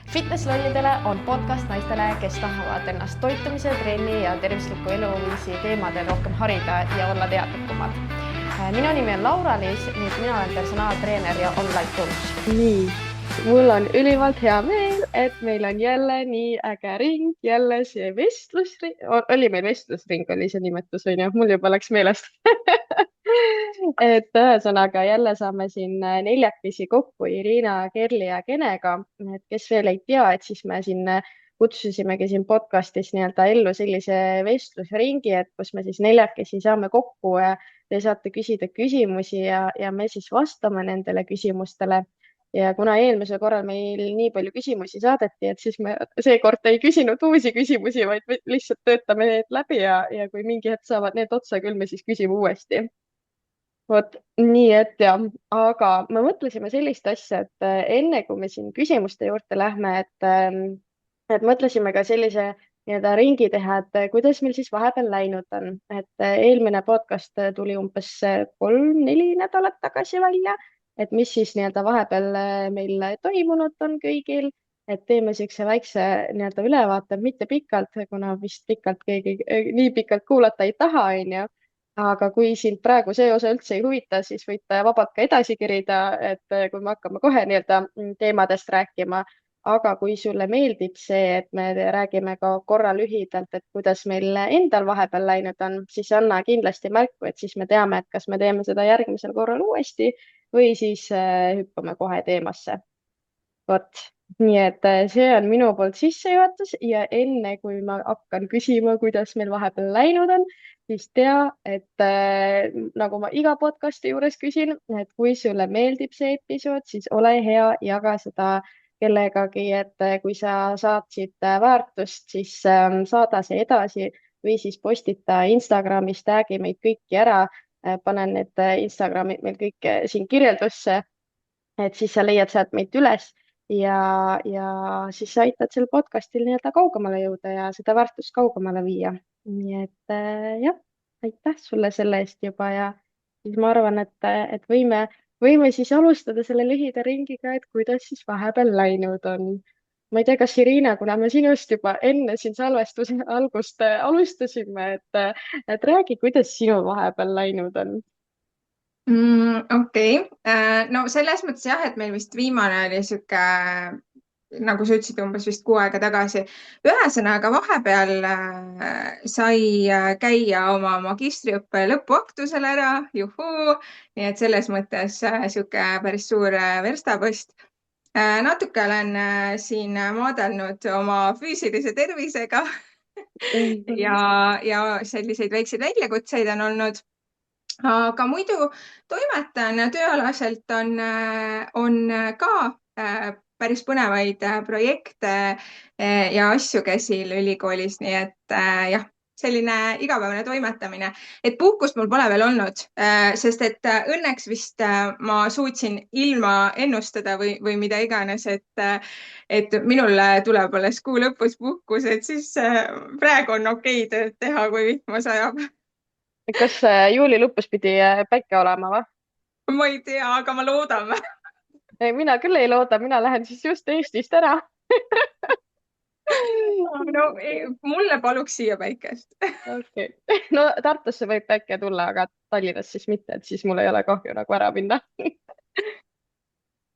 Fitnessloididele on podcast naistele, kes tahavad ennast toitumise, trenni ja tervisliku eluviisi teemadel rohkem harida ja olla teadlikumad. Minu nimi on Laura-Liis ning mina olen personaaltreener ja online coach. Nii, mul on ülimalt hea meel, et meil on jälle nii äge ring, jälle see vestlusring, oli meil vestlusring, oli see nimetus, on ju, mul juba läks meelest. Et ühesõnaga jälle saame siin neljakesi kokku Irina, Kerli ja Kenega, et kes veel ei tea, et siis me siin kutsusimegi siin podcastis nii-öelda ellu sellise vestlusringi, et kus me siis neljakesi saame kokku ja te saate küsida küsimusi ja me siis vastame nendele küsimustele. Ja kuna eelmisel korral meil nii palju küsimusi saadeti, et siis me seekord ei küsinud uusi küsimusi, vaid me lihtsalt töötame need läbi ja kui mingi hetk saavad need otsa, küll me siis küsime uuesti. Vot nii, et jah, aga me mõtlesime sellist asja, et enne kui me siin küsimuste juurde lähme, et mõtlesime ka sellise nii-öelda ringi teha, et kuidas meil siis vahepeal läinud on, et eelmine podcast tuli umbes 3-4 nädalat tagasi välja, et mis siis nii-öelda vahepeal meil toimunud on kõigil, et teeme siukse väikse nii-öelda ülevaate, mitte pikalt, kuna vist pikalt keegi nii pikalt kuulata ei taha, onju. Aga kui sind praegu see osa üldse ei huvita, siis võite vabalt ka edasi kerida, et kui me hakkame kohe nii-öelda teemadest rääkima. Aga kui sulle meeldib see, et me räägime ka korra lühidalt, et kuidas meil endal vahepeal läinud on, siis anna kindlasti märku, et siis me teame, et kas me teeme seda järgmisel korral uuesti või siis hüppame kohe teemasse. Vot, nii et see on minu poolt sissejuhatus ja enne kui ma hakkan küsima, kuidas meil vahepeal läinud on, siis tea, et nagu ma iga podcasti juures küsin, et kui sulle meeldib see episood, siis ole hea, jaga seda kellegagi, et kui sa saad siit väärtust, siis saada see edasi või siis postita Instagramis, tag'i meid kõiki ära, panen need Instagramid meil kõik siin kirjeldusse, et siis sa leiad sealt meid üles ja siis sa aitad sel podcastil nii-öelda kaugemale jõuda ja seda väärtust kaugemale viia. Nii et jah, aitäh sulle selle eest juba ja siis ma arvan, et võime siis alustada selle lühida ringiga, et kuidas siis vahepeal läinud on. Ma ei tea, kas Irina, kuna me sinust juba enne siin salvestuse algust alustasime, et räägi, kuidas sinul vahepeal läinud on. Okei. No selles mõttes jah, et meil vist viimane oli sihuke, nagu sa ütlesid, umbes vist 6 aega tagasi. Ühesõnaga vahepeal sai käia oma magistriõppe lõpuaktusel ära, juhuu. Nii et selles mõttes sihuke päris suur verstapost. Natuke olen siin maadelnud oma füüsilise tervisega ja selliseid väikseid väljakutseid on olnud. Aga muidu toimetan tööalaselt on ka päris põnevaid projekte ja asju käsil ülikoolis, nii et jah, selline igapäevane toimetamine, et puhkust mul pole veel olnud, sest et õnneks vist ma suutsin ilma ennustada või mida iganes, et minul tuleb alles kuu lõpus puhkus, et siis praegu on okei tööd teha, kui vihma sajab. Kas juuli lõpus pidi päike olema või? Ma ei tea, aga ma loodan. Ei, mina küll ei looda, mina lähen siis just Eestist ära. No mulle paluks siia päikest. Okay. No Tartusse võib päike tulla, aga Tallinnas siis mitte, et siis mul ei ole kahju nagu ära minna.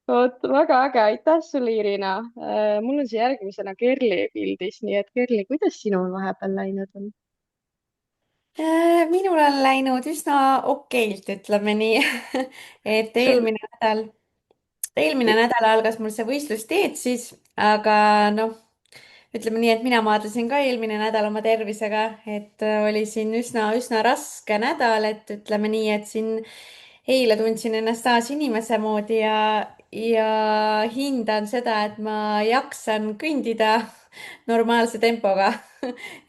Vot, väga äge, aitäh sulle, Irina. Mul on see järgmisena Kerli pildis, nii et Kerli, kuidas sinul vahepeal läinud on? Minul on läinud üsna okeilt, ütleme nii. et Sul... eelmine nädal algas mul see võistlusdieet siis, aga noh, ütleme nii, et mina maadlesin ka eelmine nädal oma tervisega, et oli siin üsna raske nädal, et ütleme nii, et siin eile tundsin ennast taas inimese moodi ja hindan seda, et ma jaksan kõndida normaalse tempoga.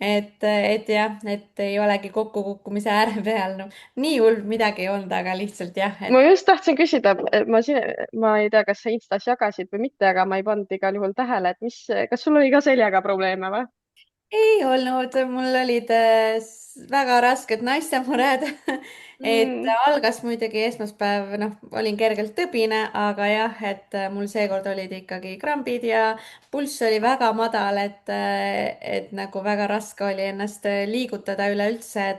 et jah, et ei olegi kokkukukkumise ääre peal. No, nii hull midagi ei olnud, aga lihtsalt jah, ma et just tahtsin küsida, ma ei tea, kas sa Instas jagasid või mitte, aga ma ei pannud igal juhul tähele, et kas sul oli ka seljaga probleeme või? ei olnud, mul olid väga rasked naistemured et mm,? algas muidugi esmaspäev, noh, olin kergelt tõbine, aga jah, et mul seekord olid ikkagi krambid ja pulss oli väga madal, et nagu väga raske oli ennast liigutada üleüldse,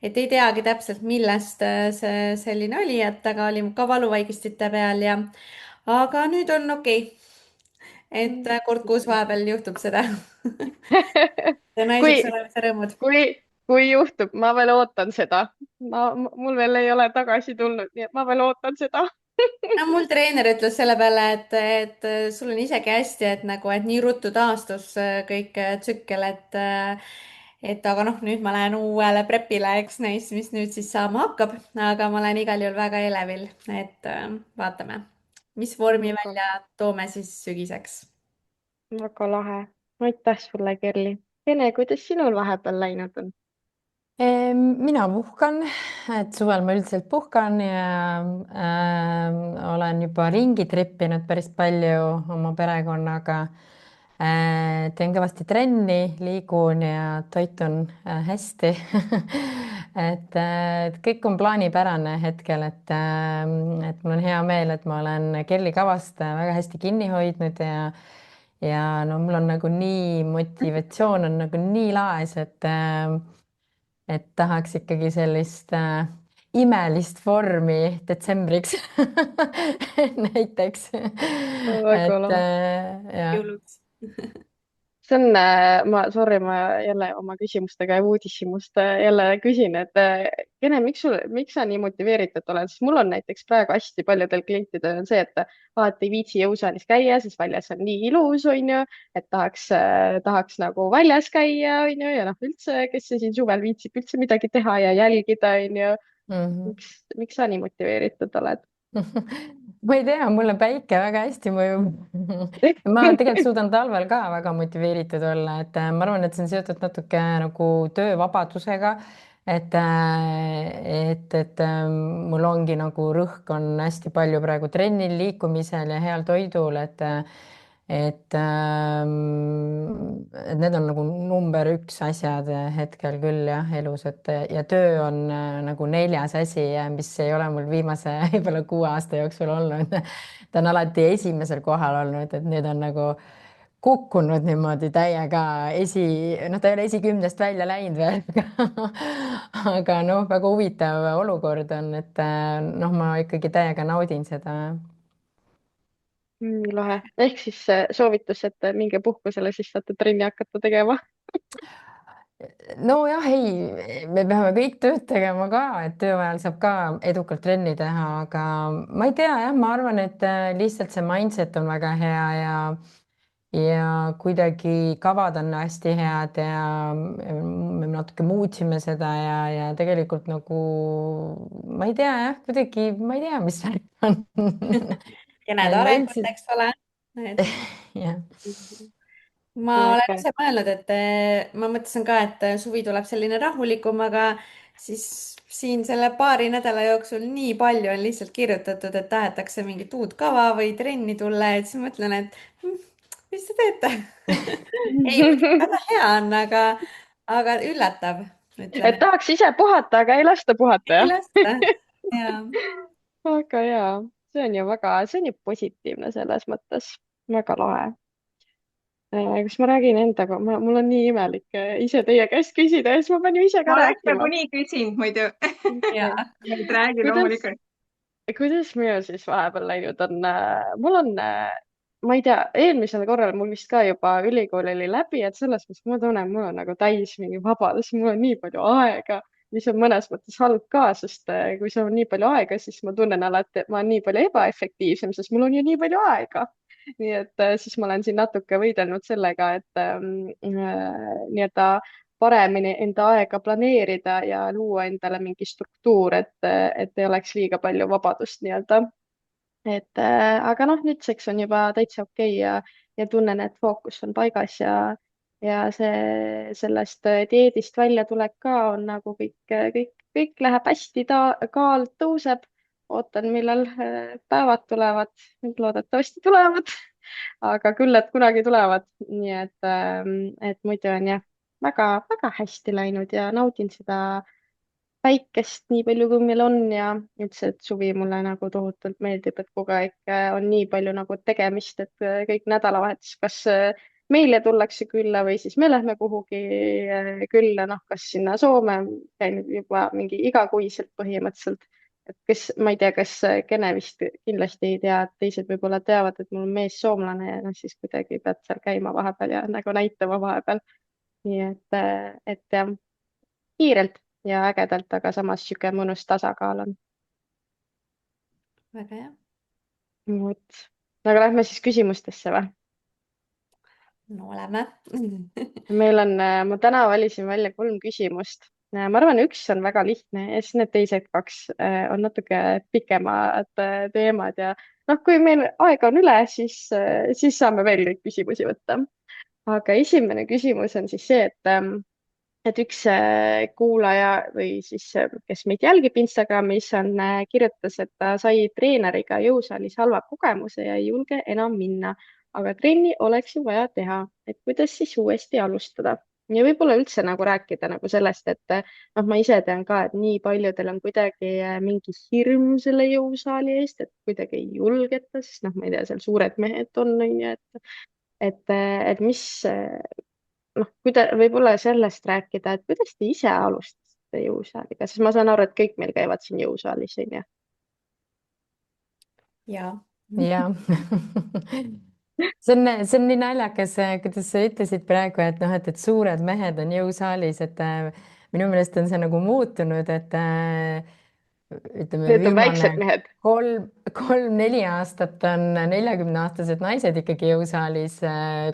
et ei teagi täpselt, millest see selline oli, et aga oli ka valuvaigistite peal ja aga nüüd on okei et kord kuus vahepeal juhtub seda ja kui, naiseks olemise rõõmud. kui, kui juhtub, ma veel ootan seda. Mul veel ei ole tagasi tulnud, nii et ma veel ootan seda. no mul treener ütles selle peale, et sul on isegi hästi, et nagu, et nii ruttu taastus kõik tsükkel, et aga noh, nüüd ma lähen uuele prepile, eks näis, mis nüüd siis saama hakkab, aga ma olen igal juhul väga elevil, et vaatame, mis vormi väga, välja toome siis sügiseks. väga lahe. Aitäh sulle, Kerli. Ene, kuidas sinul vahepeal läinud on? Mina puhkan, et suvel ma üldiselt puhkan ja olen juba ringi trippinud päris palju oma perekonnaga. Teen kõvasti trenni, liigun ja toitun hästi et kõik on plaanipärane hetkel, et mul on hea meel, et ma olen Kerli kavast väga hästi kinni hoidnud ja no mul on nagu nii motivatsioon on nagu nii laes, et tahaks ikkagi sellist imelist vormi detsembriks näiteks. Väga et lahe. jah. jõuluks. See on, sorry, ma jälle oma küsimustega ja uudishimust jälle küsin, et Kene, miks sa nii motiveeritud oled, sest mul on näiteks praegu hästi paljudel klientidel on see, et alati ei viitsi jõusaalis käia, sest väljas on nii ilus, onju, et tahaks nagu väljas käia, onju, ja noh, üldse, kes see siin suvel viitsib üldse midagi teha ja jälgida, onju. Mhm. Miks sa nii motiveeritud oled? ma ei tea, mulle päike väga hästi mõjub ma tegelikult suudan talvel ka väga motiveeritud olla, et ma arvan, et see on seotud natuke nagu töövabadusega. Mul ongi nagu rõhk on hästi palju praegu trennil, liikumisel ja heal toidul, et need on nagu number üks asjad hetkel küll jah, elus, et ja töö on nagu neljas asi, mis ei ole mul viimase võib-olla 6 aasta jooksul olnud. ta on alati esimesel kohal olnud, et nüüd on nagu kukkunud niimoodi täiega noh, ta ei ole esikümnest välja läinud veel aga noh, väga huvitav olukord on, et noh, ma ikkagi täiega naudin seda. Lahe. Ehk siis soovitus, et minge puhkusele, siis saate trenni hakata tegema. nojah, ei, me peame kõik tööd tegema ka, et töö ajal saab ka edukalt trenni teha, aga ma ei tea jah, ma arvan, et lihtsalt see mindset on väga hea ja kuidagi kavad on hästi head ja me natuke muutsime seda ja tegelikult nagu ma ei tea jah, kuidagi ma ei tea, mis värk on kened et ma arengud, üldiselt eks ole. et jah. ma olen Äge. ise mõelnud, et ma mõtlesin ka, et suvi tuleb selline rahulikum, aga siis siin selle paari nädala jooksul nii palju on lihtsalt kirjutatud, et tahetakse mingit uut kava või trenni tulla, et siis mõtlen, et mis te teete ei, muidugi väga hea on, aga üllatav, et ütleme. tahaks ise puhata, aga ei lasta puhata, ei jah? lasta. ja Väga hea. See on ju positiivne selles mõttes. väga lahe. Kas ma räägin endaga, mul on nii imelik ise teie käest küsida ja siis ma pean ju ise ma ka oleks rääkima. nagunii küsinud muidu ja räägi kuidas, loomulikult. kuidas minul siis vahepeal läinud on? Mul on, ma ei tea, eelmisel korral mul vist ka juba ülikool oli läbi, et selles mõttes ma tunnen, mul on nagu täis mingi vabadus, mul on nii palju aega, mis on mõnes mõttes halb ka, sest kui sul on nii palju aega, siis ma tunnen alati, et ma olen nii palju ebaefektiivsem, sest mul on ju nii palju aega. nii et siis ma olen siin natuke võidelnud sellega, et nii-öelda paremini enda aega planeerida ja luua endale mingi struktuur, et ei oleks liiga palju vabadust nii-öelda. Aga noh, nüüdseks on juba täitsa okei ja tunnen, et fookus on paigas ja sellest dieedist väljatulek ka on nagu kõik läheb hästi, kaal tõuseb. ootan, millal päevad tulevad, loodetavasti tulevad aga küll, et kunagi tulevad, nii et muidu on jah, väga-väga hästi läinud ja naudin seda päikest nii palju, kui meil on ja üldse, et suvi mulle nagu tohutult meeldib, et kogu aeg on nii palju nagu tegemist, et kõik nädalavahetus, kas meile tullakse külla või siis me lähme kuhugi külla, noh, kas sinna Soome, käin juba mingi igakuiselt põhimõtteliselt. et kes, ma ei tea, kas Kene vist kindlasti ei tea, et teised võib-olla teavad, et mul on mees soomlane ja noh, siis kuidagi pead seal käima vahepeal ja nagu näitama vahepeal. nii et jah, kiirelt ja ägedalt, aga samas sihuke mõnus tasakaal on. väga hea. vot, aga lähme siis küsimustesse või? no lähme meil on, ma täna valisin välja 3 küsimust. ma arvan, üks on väga lihtne ja siis need teised 2 on natuke pikemad teemad ja noh, kui meil aega on üle, siis saame veel neid küsimusi võtta. aga esimene küsimus on siis see, et üks kuulaja või siis, kes meid jälgib Instagramis, kirjutas, et ta sai treeneriga jõusaalis halva kogemuse ja ei julge enam minna, aga trenni oleks ju vaja teha, et kuidas siis uuesti alustada. ja võib-olla üldse nagu rääkida nagu sellest, et noh, ma ise tean ka, et nii paljudel on kuidagi mingi hirm selle jõusaali eest, et kuidagi ei julgeta, sest noh, ma ei tea, seal suured mehed on ju, et mis noh, võib-olla sellest rääkida, et kuidas te ise alustasite jõusaaliga, sest ma saan aru, et kõik meil käivad siin jõusaalis, on ju. ja ja see on nii naljakas, kuidas sa ütlesid praegu, et noh, et suured mehed on jõusaalis, et minu meelest on see nagu muutunud, et ütleme, Need on viimane väiksed mehed. 3-4 aastat on 40-aastased naised ikkagi jõusaalis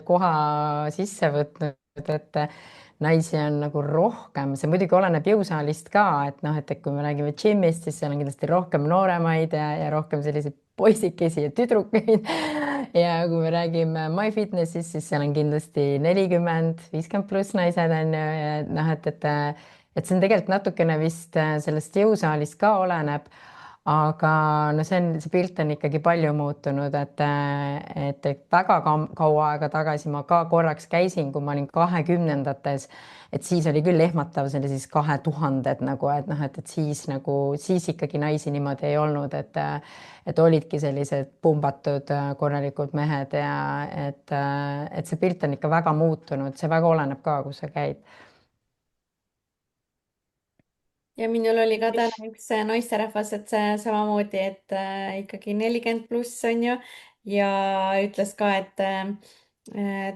koha sisse võtnud, et naisi on nagu rohkem, see muidugi oleneb jõusaalist ka, et noh, et kui me räägime džimmist, siis seal on kindlasti rohkem nooremaid ja rohkem selliseid poisikesi ja tüdrukuid. ja kui me räägime MyFitnessist, siis seal on kindlasti 40, 50 pluss naised on ju, ja noh, et see on tegelikult natukene vist sellest jõusaalist ka oleneb, aga no see pilt on ikkagi palju muutunud, et väga kaua aega tagasi ma ka korraks käisin, kui ma olin 20-ndates, et siis oli küll ehmatav, see oli siis 2000 nagu, et noh, et siis ikkagi naisi niimoodi ei olnud, et olidki sellised pumbatud korralikud mehed ja et see pilt on ikka väga muutunud, see väga oleneb ka, kus sa käid. ja minul oli ka täna üks naisterahvas, et see samamoodi, et ikkagi 40 pluss on ju ja ütles ka, et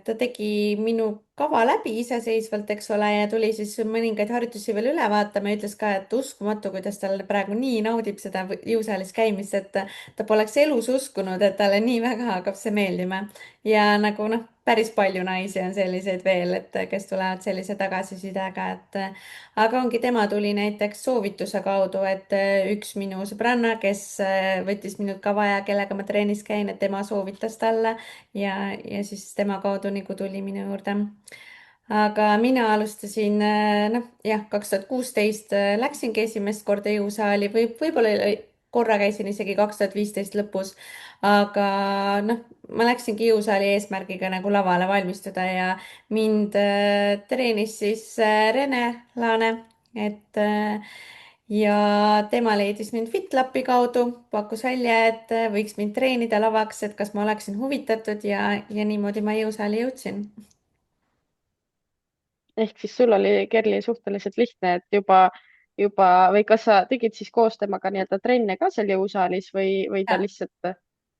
ta tegi minu kava läbi iseseisvalt, eks ole, ja tuli siis mõningaid harjutusi veel üle vaatama ja ütles ka, et uskumatu, kuidas tal praegu nii naudib seda jõusaalis käimist, et ta poleks elus uskunud, et talle nii väga hakkab see meeldima. ja nagu noh, päris palju naisi on selliseid veel, et kes tulevad sellise tagasisidega, et aga ongi, tema tuli näiteks soovituse kaudu, et üks minu sõbranna, kes võttis minult kava ja kellega ma trennis käin, et tema soovitas talle ja siis tema kaudu nagu tuli minu juurde. aga mina alustasin, noh jah, 2016 läksingi esimest korda jõusaali võib-olla korra käisin isegi 2015 lõpus, aga noh, ma läksingi jõusaali eesmärgiga nagu lavale valmistuda ja mind treenis siis Rene Laane, et ja tema leidis mind FitLapi kaudu, pakkus välja, et võiks mind treenida lavaks, et kas ma oleksin huvitatud ja niimoodi ma jõusaali jõudsin. ehk siis sul oli Kerli suhteliselt lihtne, et juba või kas sa tegid siis koos temaga nii-öelda trenne ka seal jõusaalis või ta lihtsalt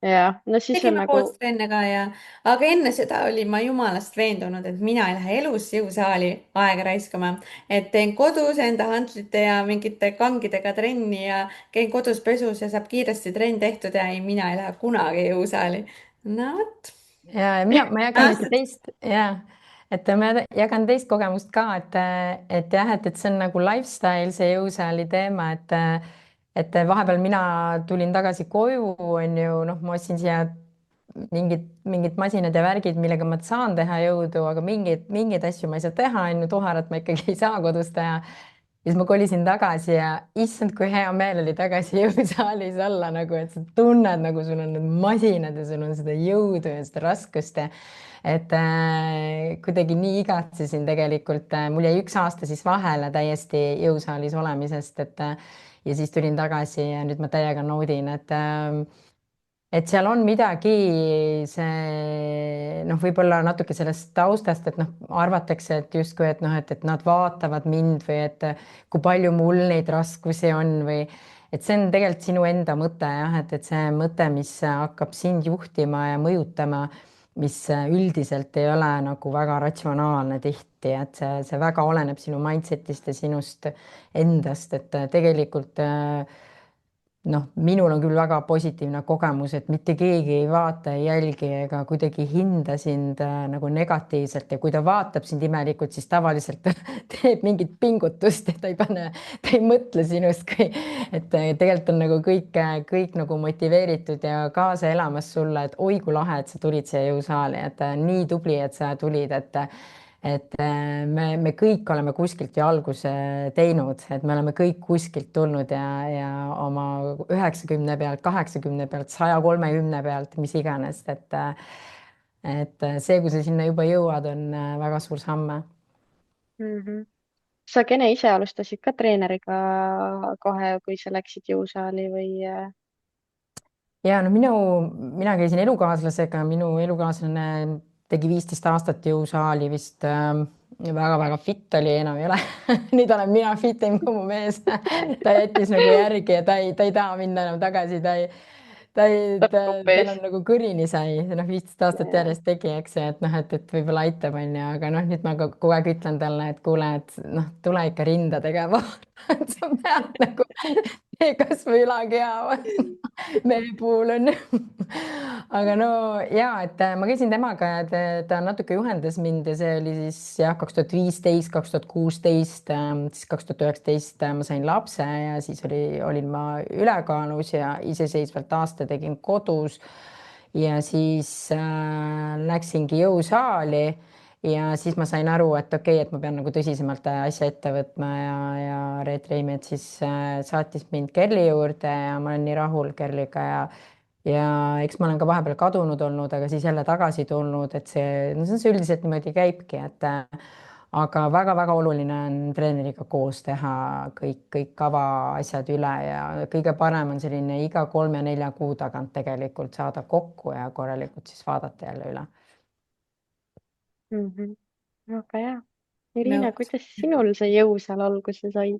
ja no siis on tegime nagu koos trenne ka ja, aga enne seda olin ma jumalast veendunud, et mina ei lähe elus jõusaali aega raiskama, et teen kodus enda hantlite ja mingite kangidega trenni ja käin kodus pesus ja saab kiiresti trenn tehtud ja ei, mina ei lähe kunagi jõusaali. no vot. ja ma jagan ühte teist ja et ma jagan teist kogemust ka, et jah, et see on nagu lifestyle, see jõusaali teema, et vahepeal mina tulin tagasi koju, on ju, noh, ma ostsin siia mingid masinad ja värgid, millega ma saan teha jõudu, aga mingeid asju ma ei saa teha, on ju, tuharat ma ikkagi ei saa kodus teha. siis ma kolisin tagasi ja issand, kui hea meel oli tagasi jõusaalis olla, nagu et sa tunned, nagu sul on need masinad ja sul on seda jõudu ja seda raskust ja et kuidagi nii igatsesin tegelikult. Mul jäi 1 aasta siis vahele täiesti jõusaalis olemisest, ja siis tulin tagasi ja nüüd ma täiega naudin, et seal on midagi, see noh, võib-olla natuke sellest taustast, et noh, arvatakse, et justkui, et noh, et nad vaatavad mind või et kui palju mul neid raskusi on või et see on tegelikult sinu enda mõte jah, et see mõte, mis hakkab sind juhtima ja mõjutama, mis üldiselt ei ole nagu väga ratsionaalne tihti, et see väga oleneb sinu mindset'ist ja sinust endast, et tegelikult noh, minul on küll väga positiivne kogemus, et mitte keegi ei vaata, ei jälgi ega kuidagi hinda sind nagu negatiivselt ja kui ta vaatab sind imelikult, siis tavaliselt teeb mingit pingutust ja ta ei mõtle sinust, et tegelikult on nagu kõik nagu motiveeritud ja kaasa elamas sulle, et oi kui lahe, et sa tulid siia jõusaali, et nii tubli, et sa tulid, et me kõik oleme kuskilt ju alguse teinud, et me oleme kõik kuskilt tulnud ja oma 90 pealt, 80 pealt, 130 pealt, mis iganes, et see, kui sa sinna juba jõuad, on väga suur samm. Sa, Kene, ise alustasid ka treeneriga kohe, kui sa läksid jõusaali või? Ja no mina käisin elukaaslasega, minu elukaaslane tegi 15 aastat jõusaali vist väga-väga fit oli, enam ei ole. Nüüd olen mina fitim kui mu mees. Ta jättis nagu järgi ja ta ei taha minna enam tagasi. Tal on nagu kõrini sai, noh 15 aastat järjest tegi, eks ju, et noh, et võib-olla aitab, on ju, aga noh, nüüd ma kogu aeg ütlen talle, et kuule, et noh, tule ikka rinda tegema. Sa pead nagu kasvõi ülakeha meie puhul on. Aga no ja, et ma käisin temaga ja ta natuke juhendas mind ja see oli siis jah, 2015, 2016, siis 2019 ma sain lapse ja siis olin ma ülekaalus ja iseseisvalt aasta tegin kodus. Ja siis läksingi jõusaali ja siis ma sain aru, et okei, et ma pean nagu tõsisemalt asja ette võtma ja Reet Reimet siis saatis mind Kerli juurde ja ma olen nii rahul Kerliga ja eks ma olen ka vahepeal kadunud olnud, aga siis jälle tagasi tulnud, et see üldiselt niimoodi käibki, et aga väga-väga oluline on treeneriga koos teha kõik avaasjad üle ja kõige parem on selline iga 3-4 kuu tagant tegelikult saada kokku ja korralikult siis vaadata jälle üle. Väga hea. Irina, kuidas sinul see jõusaal alguse sai?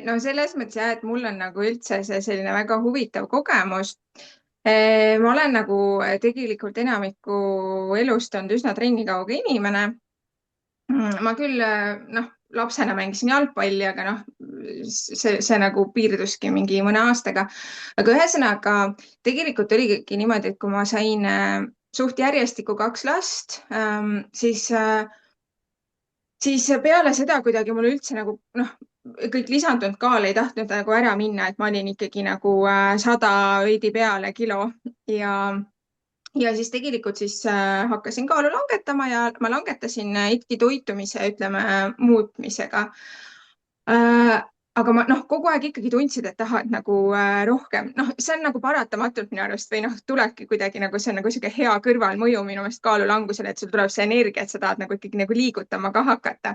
No selles mõttes jah, et mul on nagu üldse see selline väga huvitav kogemus. Ma olen nagu tegelikult enamiku elust olnud üsna trennikauge inimene. Ma küll lapsena mängisin jalgpalli, aga noh, see nagu piirduski mingi mõne aastaga. Aga ühesõnaga tegelikult oligi niimoodi, et kui ma sain suht järjestikku 2 last, siis peale seda kuidagi mul üldse nagu kõik lisandunud kaal ei tahtnud nagu ära minna, et ma olin ikkagi nagu 100 veidi peale kilo ja siis tegelikult siis hakkasin kaalu langetama ja ma langetasin ikkagi toitumise, ütleme, muutmisega. Aga ma kogu aeg ikkagi tundsid, et tahad nagu rohkem, see on nagu paratamatult minu arust või tulebki kuidagi nagu see on nagu sihuke hea kõrvalmõju minu meelest kaalu langusele, et sul tuleb see energia, et sa tahad nagu ikkagi nagu liigutama ka hakata.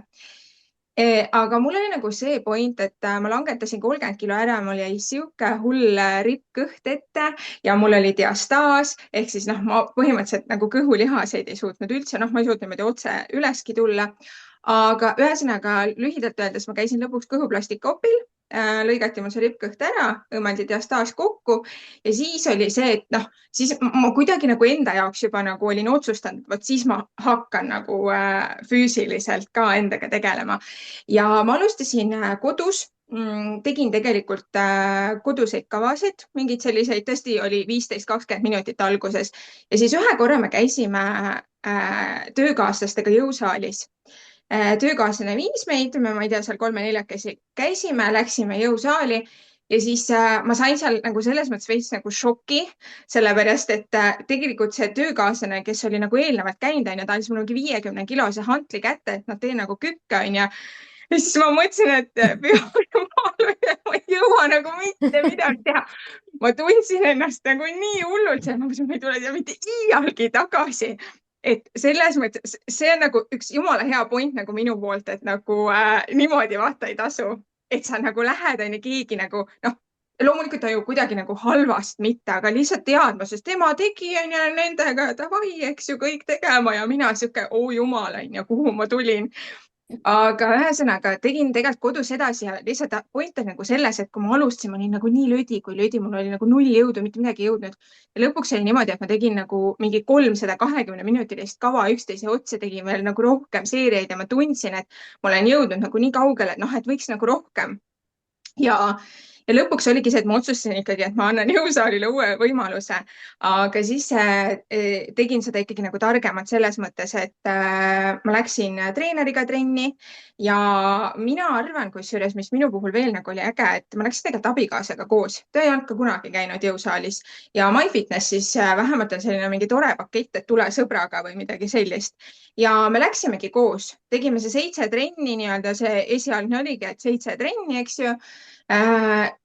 Aga mul oli nagu see point, et ma langetasin 30 kilo ära, mul jäi sihuke hull rippkõht ette ja mul oli diastaas ehk siis ma põhimõtteliselt nagu kõhulihaseid ei suutnud üldse, ma ei suutnud niimoodi otse üleski tulla. Aga ühesõnaga lühidalt öeldes ma käisin lõpuks kõhuplastikopil, lõigati mul see rippkõht ära, õmmeldi diastaas kokku ja siis oli see, et siis ma kuidagi nagu enda jaoks juba nagu olin otsustanud, vot siis ma hakkan nagu füüsiliselt ka endaga tegelema. Ja ma alustasin kodus, tegin tegelikult koduseid kavasid, mingeid selliseid, tõesti oli 15-20 minutit alguses ja siis ühe korra me käisime töökaaslastega jõusaalis. Töökaaslane viis meid, ma ei tea, seal 3-4 käisime, läksime jõusaali ja siis ma sain seal nagu selles mõttes veits nagu šoki, sellepärast et tegelikult see töökaaslane, kes oli nagu eelnevalt käinud, ta andis mulle 50-kilose hantli kätte, et tee nagu kükke, ja siis ma mõtlesin, et püha jumal, ma ei jõua nagu mitte midagi teha. Ma tundsin ennast nagu nii hullult, et ma mõtlesin, ma ei tule siia mitte iialgi tagasi. Et selles mõttes see on nagu üks jumala hea point nagu minu poolt, et nagu niimoodi vaata ei tasu, et sa nagu lähed onju keegi nagu noh, loomulikult on ju kuidagi nagu halvast mitte, aga lihtsalt teadmusest, tema tegi onju nendega davai, eks ju, kõik tegema ja mina sihuke, oo jumal onju, kuhu ma tulin. Aga ühesõnaga tegin tegelikult kodus edasi ja lihtsalt point on nagu selles, et kui ma alustasin, ma olin nagu nii lödi kui lödi, mul oli nagu null jõudu, mitte midagi ei jõudnud. Ja lõpuks oli niimoodi, et ma tegin nagu mingi 320-minutilist kava üksteise otsa, tegin veel nagu rohkem seeriaid ja ma tundsin, et ma olen jõudnud nagu nii kaugele, et noh, et võiks nagu rohkem. Ja lõpuks oligi see, et ma otsustasin ikkagi, et ma annan jõusaalile uue võimaluse, aga siis tegin seda ikkagi nagu targemalt selles mõttes, et ma läksin treeneriga trenni ja mina arvan, kusjuures, mis minu puhul veel nagu oli äge, et ma läksin tegelikult abikaasaga koos, ta ei olnud ka kunagi käinud jõusaalis ja MyFitness siis vähemalt on selline mingi tore pakett, et tule sõbraga või midagi sellist. Ja me läksimegi koos, tegime see 7 trenni nii-öelda, see esialgne oligi, et 7 trenni, eks ju.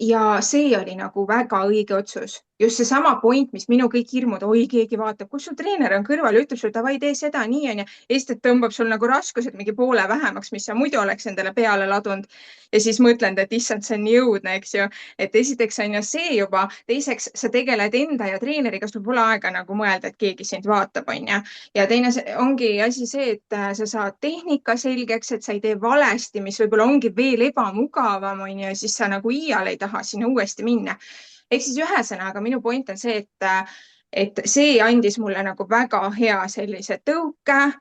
Ja see oli nagu väga õige otsus. Just seesama point, mis minu kõik hirmud, oi, keegi vaatab, kus sul treener on kõrval ja ütleb sulle, davai, tee seda nii on ja Eestit tõmbab sul nagu raskused mingi poole vähemaks, mis sa muidu oleks endale peale ladunud. Ja siis mõtlen, et issand, see on nii õudne, eks ju. Et esiteks on ju see juba, teiseks sa tegeled enda ja treeneriga, sul pole aega nagu mõelda, et keegi sind vaatab, on ju. Ja teine ongi asi see, et sa saad tehnika selgeks, et sa ei tee valesti, mis võib-olla ongi veel ebamugavam, on ju, ja siis sa nagu iial ei taha sinna uuesti minna. Ehk siis ühesõnaga minu point on see, et see andis mulle nagu väga hea sellise tõuke.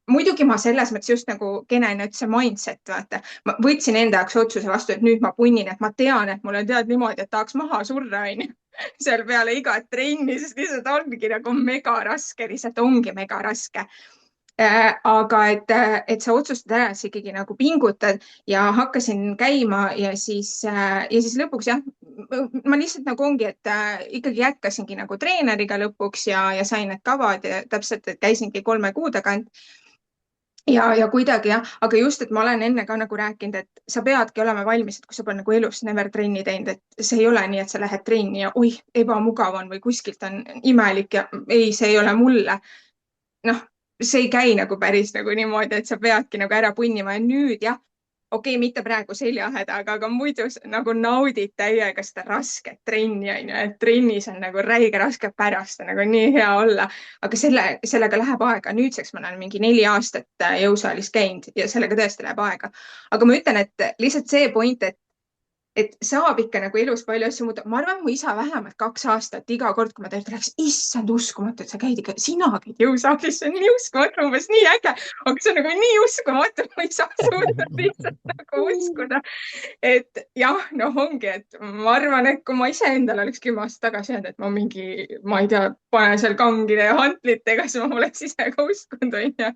Muidugi ma selles mõttes just nagu Kenen ütles, see mindset, vaata. Ma võtsin enda jaoks otsuse vastu, et nüüd ma punnin, et ma tean, et mul on tead niimoodi, et tahaks maha surra, on ju. Seal peale igat trenni, sest lihtsalt ongi nagu mega raske, lihtsalt ongi mega raske. Aga et sa otsustad ära, et sa ikkagi nagu pingutad ja hakkasin käima ja siis lõpuks jah, ma lihtsalt nagu ongi, et ikkagi jätkasingi nagu treeneriga lõpuks ja sain need kavad ja täpselt, et käisingi 3 kuu tagant. Ja kuidagi jah, aga just, et ma olen enne ka nagu rääkinud, et sa peadki olema valmis, et kui sa pole nagu elus never trenni teinud, et see ei ole nii, et sa lähed trenni ja oih, ebamugav on või kuskilt on imelik ja ei, see ei ole mulle. Noh, see ei käi nagu päris nagu niimoodi, et sa peadki nagu ära punnima ja nüüd jah, okei, mitte praegu seljahädaga, aga muidu nagu naudid täiega seda rasket trenni, on ju, et trennis on nagu räige raske pärast, nagu nii hea olla, aga sellega läheb aega. Nüüdseks ma olen mingi 4 aastat jõusaalis käinud ja sellega tõesti läheb aega. Aga ma ütlen, et lihtsalt see point, et saab ikka nagu elus palju asju muuta. Ma arvan, mu isa vähemalt 2 aastat iga kord, kui ma ta läks, issand uskumatu, et sa käid ikka, sina käid jõusaalis, see on nii uskumatu, umbes nii äge, aga see on nagu nii uskumatu, ma ei saa suuda lihtsalt nagu uskuda. Et jah, noh ongi, et ma arvan, et kui ma iseendal oleks 10 aastat tagasi jäänud, et ma mingi, ma ei tea, panen seal kangide ja hantlitega, siis ma poleks ise ka uskunud, on ju.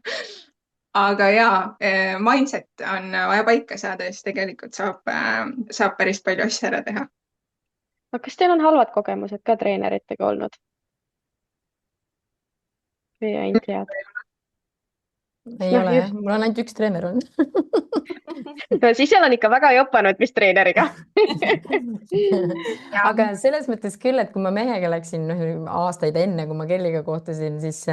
Aga jaa, mindset on vaja paika saada ja siis tegelikult saab päris palju asja ära teha. Aga kas teil on halvad kogemused ka treeneritega olnud? Või ainult head? Ei ole jah, mul on ainult üks treener olnud. No siis seal on ikka väga jopanud, mis treeneriga. Aga selles mõttes küll, et kui ma mehega läksin aastaid enne, kui ma Kelliga kohtusin, siis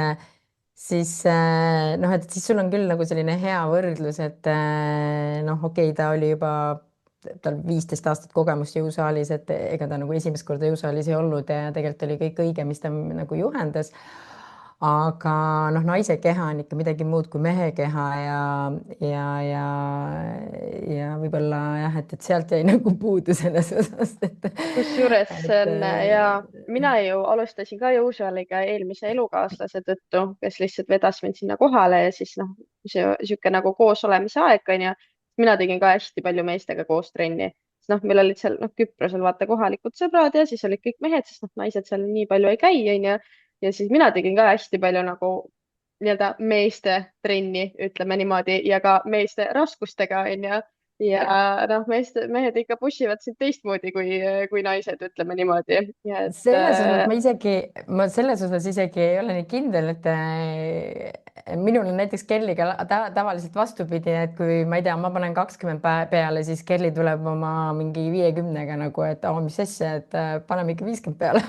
noh, et siis sul on küll nagu selline hea võrdlus, et noh, okei, ta oli juba tal 15 aastat kogemust jõusaalis, et ega ta nagu esimest korda jõusaalis ei olnud ja tegelikult oli kõik õige, mis ta nagu juhendas. Aga noh, naise keha on ikka midagi muud kui mehe keha ja võib-olla jah, et sealt jäi nagu puudu selles osas. Kusjuures ja mina ju alustasin ka jõusaaliga eelmise elukaaslase tõttu, kes lihtsalt vedas mind sinna kohale ja siis noh, sihuke nagu koos olemise aeg on ju. Mina tegin ka hästi palju meestega koos trenni. Noh, meil olid seal Küprosel vaata kohalikud sõbrad ja siis olid kõik mehed, sest noh, naised seal nii palju ei käi on ju. Ja siis mina tegin ka hästi palju nagu nii-öelda meeste trenni, ütleme niimoodi, ja ka meeste raskustega on ju. Ja noh, mehed ikka pušivad sind teistmoodi kui naised, ütleme niimoodi. Selles osas ma selles osas isegi ei ole nii kindel, et minul on näiteks Kelliga tavaliselt vastupidi, et kui ma ei tea, ma panen 20 peale, siis Kelly tuleb oma mingi 50-ga nagu, et mis asja, et paneme ikka 50 peale.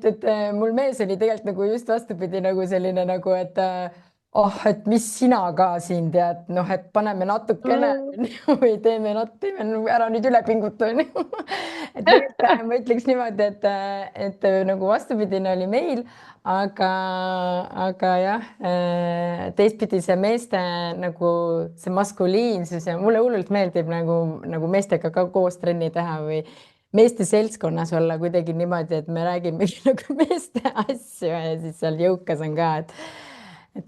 et mul mees oli tegelikult nagu just vastupidi nagu selline nagu, et et mis sina ka siin tead, noh, et paneme natukene või teeme ära nüüd üle pinguta, onju. et tegelikult ma ütleks niimoodi, et nagu vastupidine oli meil, aga jah, teistpidi see meeste nagu see maskuliinsus ja mulle hullult meeldib nagu meestega ka koos trenni teha või meeste seltskonnas olla kuidagi niimoodi, et me räägimegi nagu meeste asju ja siis seal jõukas on ka, et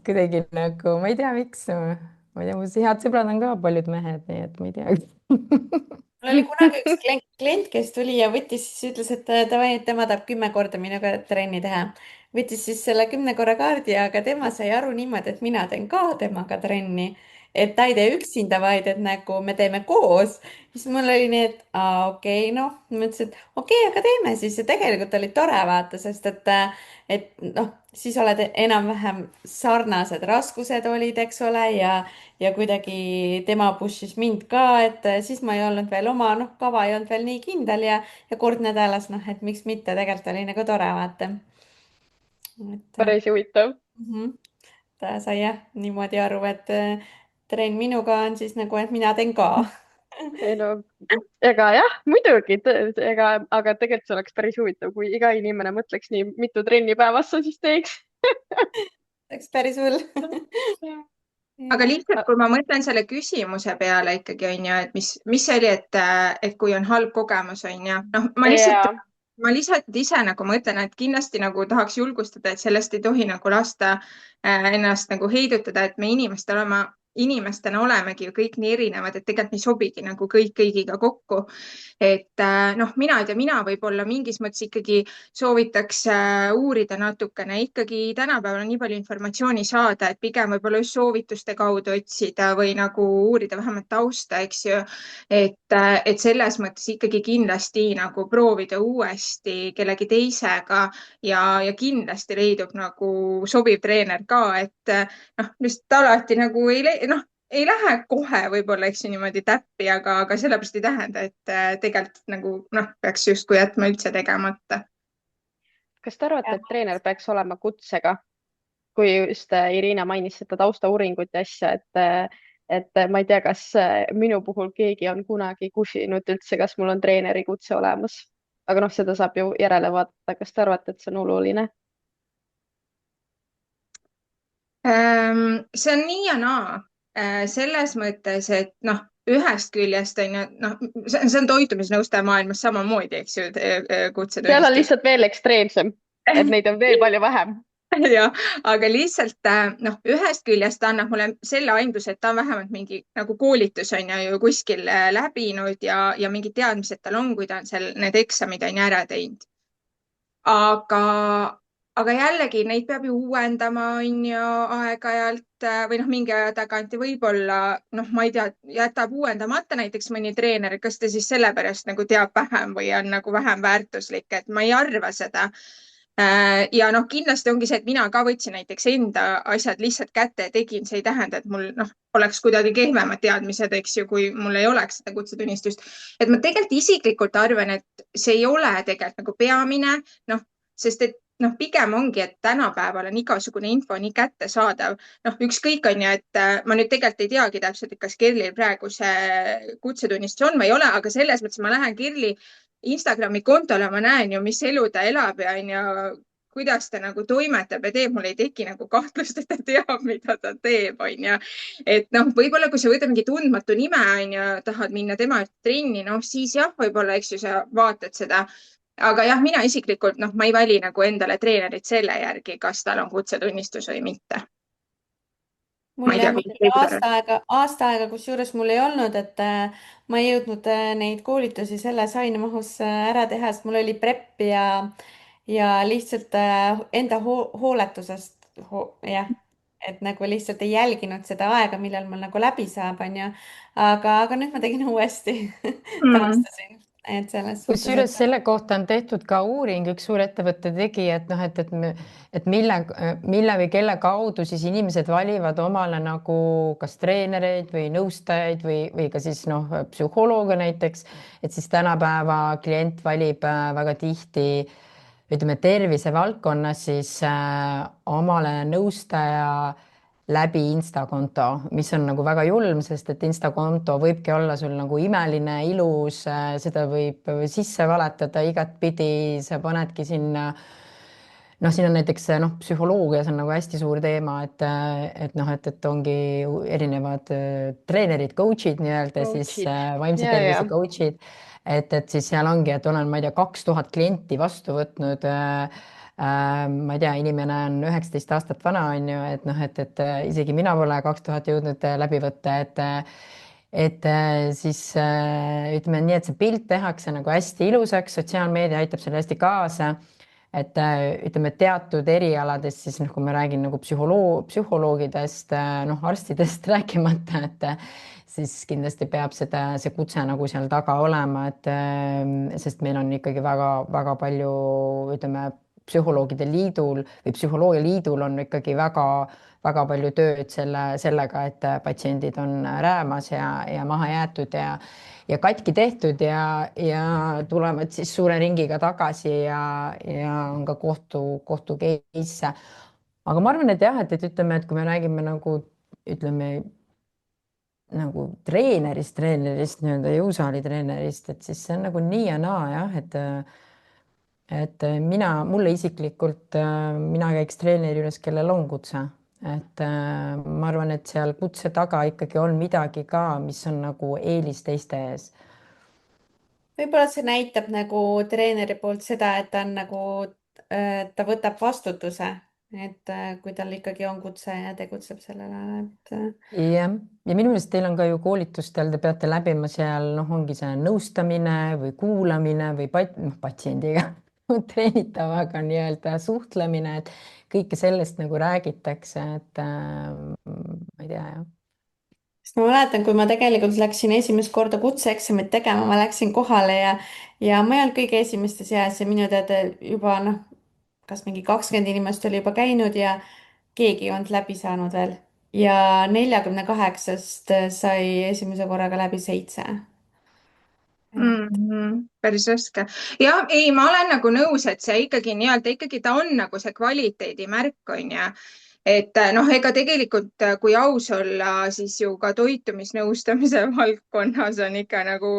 kuidagi nagu ma ei tea, miks, ma ei tea, mu head sõbrad on ka paljud mehed, nii et ma ei tea. mul oli kunagi üks klient, kes tuli ja võttis, siis ütles, et davai, et tema tahab 10 korda minuga trenni teha. võttis siis selle 10 korra kaardi, aga tema sai aru niimoodi, et mina teen ka temaga trenni. et ta ei tee üksinda, vaid et nagu me teeme koos. siis mul oli nii, et okei, noh, ma ütlesin, et okei, aga teeme siis ja tegelikult oli tore vaata, sest et noh, siis oled enam-vähem sarnased raskused olid, eks ole, ja kuidagi tema push'is mind ka, et siis ma ei olnud veel oma, noh, kava ei olnud veel nii kindel ja kord nädalas, noh, et miks mitte, tegelikult oli nagu tore, vaata. et päris huvitav. ta sai jah niimoodi aru, et trenn minuga on siis nagu, et mina teen ka. ei no, ega jah, muidugi, ega, aga tegelikult see oleks päris huvitav, kui iga inimene mõtleks nii mitu trenni päevas sa siis teeks. Läks päris hull. aga lihtsalt, kui ma mõtlen selle küsimuse peale ikkagi onju, et mis see oli, et kui on halb kogemus onju, noh, ma lihtsalt ise nagu mõtlen, et kindlasti nagu tahaks julgustada, et sellest ei tohi nagu lasta ennast nagu heidutada, et me inimestena olemegi ju kõik nii erinevad, et tegelikult me ei sobigi nagu kõik kõigiga kokku. et noh, mina ei tea, mina võib-olla mingis mõttes ikkagi soovitaks uurida natukene, ikkagi tänapäeval on nii palju informatsiooni saada, et pigem võib-olla just soovituste kaudu otsida või nagu uurida vähemalt tausta, eks ju. et selles mõttes ikkagi kindlasti nagu proovida uuesti kellegi teisega ja kindlasti leidub nagu sobiv treener ka, et noh, lihtsalt alati nagu ei lähe kohe võib-olla, eks ju, niimoodi täppi, aga sellepärast ei tähenda, et tegelikult nagu noh, peaks justkui jätma üldse tegemata. kas te arvate, et treener peaks olema kutsega? kui just Irina mainis seda taustauuringut ja asja, et ma ei tea, kas minu puhul keegi on kunagi küsinud üldse, kas mul on treeneri kutse olemas. aga noh, seda saab ju järele vaadata. kas te arvate, et see on oluline? see on nii ja naa selles mõttes, et noh, ühest küljest on ju, noh, see on toitumisnõustaja maailmas samamoodi, eks ju, kutsetunnistus. seal on lihtsalt veel ekstreemsem, et neid on veel palju vähem. jah, aga lihtsalt noh, ühest küljest ta annab mulle selle aimduse, et ta on vähemalt mingi nagu koolitus on ju kuskil läbinud ja mingid teadmised tal on, kui ta on seal need eksamid on ju ära teinud. aga jällegi neid peab ju uuendama, on ju, aeg-ajalt või noh, mingi aja tagant ja võib-olla noh, ma ei tea, jätab uuendamata näiteks mõni treener, kas ta siis sellepärast nagu teab vähem või on nagu vähem väärtuslik, et ma ei arva seda. ja noh, kindlasti ongi see, et mina ka võtsin näiteks enda asjad lihtsalt kätte ja tegin, see ei tähenda, et mul noh, oleks kuidagi kehvemad teadmised, eks ju, kui mul ei oleks seda kutsetunnistust. et ma tegelikult isiklikult arvan, et see ei ole tegelikult nagu peamine, noh, sest et noh, pigem ongi, et tänapäeval on igasugune info nii kättesaadav. noh, ükskõik on ju, et ma nüüd tegelikult ei teagi täpselt, et kas Kerlil praegu see kutsetunnistus on või ei ole, aga selles mõttes ma lähen Kerli Instagrami kontole, ma näen ju, mis elu ta elab ja on ju, kuidas ta nagu toimetab ja teeb, mul ei teki nagu kahtlust, et ta teab, mida ta teeb, on ju. et noh, võib-olla kui sa võtad mingi tundmatu nime, on ju, tahad minna tema trenni, noh siis jah, võib-olla, eks ju, sa vaatad seda. aga jah, mina isiklikult, noh, ma ei vali nagu endale treenerit selle järgi, kas tal on kutsetunnistus või mitte. mul jah aasta aega, kusjuures mul ei olnud, et ma ei jõudnud neid koolitusi selles ainemahus ära teha, sest mul oli prep ja lihtsalt enda hooletusest jah, et nagu lihtsalt ei jälginud seda aega, millal mul nagu läbi saab, onju. aga nüüd ma tegin uuesti taastasin. et selles suhtes, kusjuures selle kohta on tehtud ka uuring, üks suur ettevõte tegi, et noh, et mille või kelle kaudu siis inimesed valivad omale nagu kas treenereid või nõustajaid või ka siis noh, psühholooge näiteks, et siis tänapäeva klient valib väga tihti ütleme tervisevaldkonnas siis omale nõustaja läbi Insta konto, mis on nagu väga julm, sest et Insta konto võibki olla sul nagu imeline, ilus, seda võib sisse valetada igatpidi, sa panedki sinna, noh, siin on näiteks noh, psühholoogias on nagu hästi suur teema, et noh, et ongi erinevad treenerid, coach'id nii-öelda, siis vaimse tervise coach'id, et siis seal ongi, et olen, ma ei tea, 2000 klienti vastu võtnud ma ei tea, inimene on 19 aastat vana, on ju, et noh, et isegi mina pole 2000 jõudnud läbi võtta, et siis ütleme nii, et see pilt tehakse nagu hästi ilusaks, sotsiaalmeedia aitab selle hästi kaasa, et ütleme teatud erialadest siis noh, kui ma räägin nagu psühholoogidest, noh, arstidest rääkimata, et siis kindlasti peab see kutse nagu seal taga olema, et sest meil on ikkagi väga palju, ütleme, psühholoogide liidul või psühholoogia liidul on ikkagi väga palju tööd sellega, et patsiendid on räämas ja maha jäetud ja katki tehtud ja tulevad siis suure ringiga tagasi ja on ka kohtu case. Aga ma arvan, et jah, et ütleme, et kui me räägime nagu ütleme nagu treenerist nii-öelda jõusaali treenerist, et siis see on nagu nii ja naa jah, et mulle isiklikult, mina käiks treeneri juures, kellel on kutse, et ma arvan, et seal kutse taga ikkagi on midagi ka, mis on nagu eelis teiste ees. võib-olla see näitab nagu treeneri poolt seda, et ta on nagu, ta võtab vastutuse, et kui tal ikkagi on kutse ja tegutseb sellele, et jah, ja minu meelest teil on ka ju koolitustel, te peate läbima seal, noh, ongi see nõustamine või kuulamine või patsiendiga treenitavaga nii-öelda suhtlemine, et kõike sellest nagu räägitakse, et ma ei tea, jah. sest ma mäletan, kui ma tegelikult läksin esimest korda kutseeksamit tegema, ma läksin kohale ja ma ei olnud kõige esimeste seas ja minu teada juba noh, kas mingi 20 inimest oli juba käinud ja keegi ei olnud läbi saanud veel. Ja 48-st sai esimese korraga läbi 7. Päris raske. Ja ei, ma olen nagu nõus, et see ikkagi nii-öelda ikkagi ta on nagu see kvaliteedimärk on ju. Et noh, ega tegelikult, kui aus olla, siis ju ka toitumisnõustamise valdkonnas on ikka nagu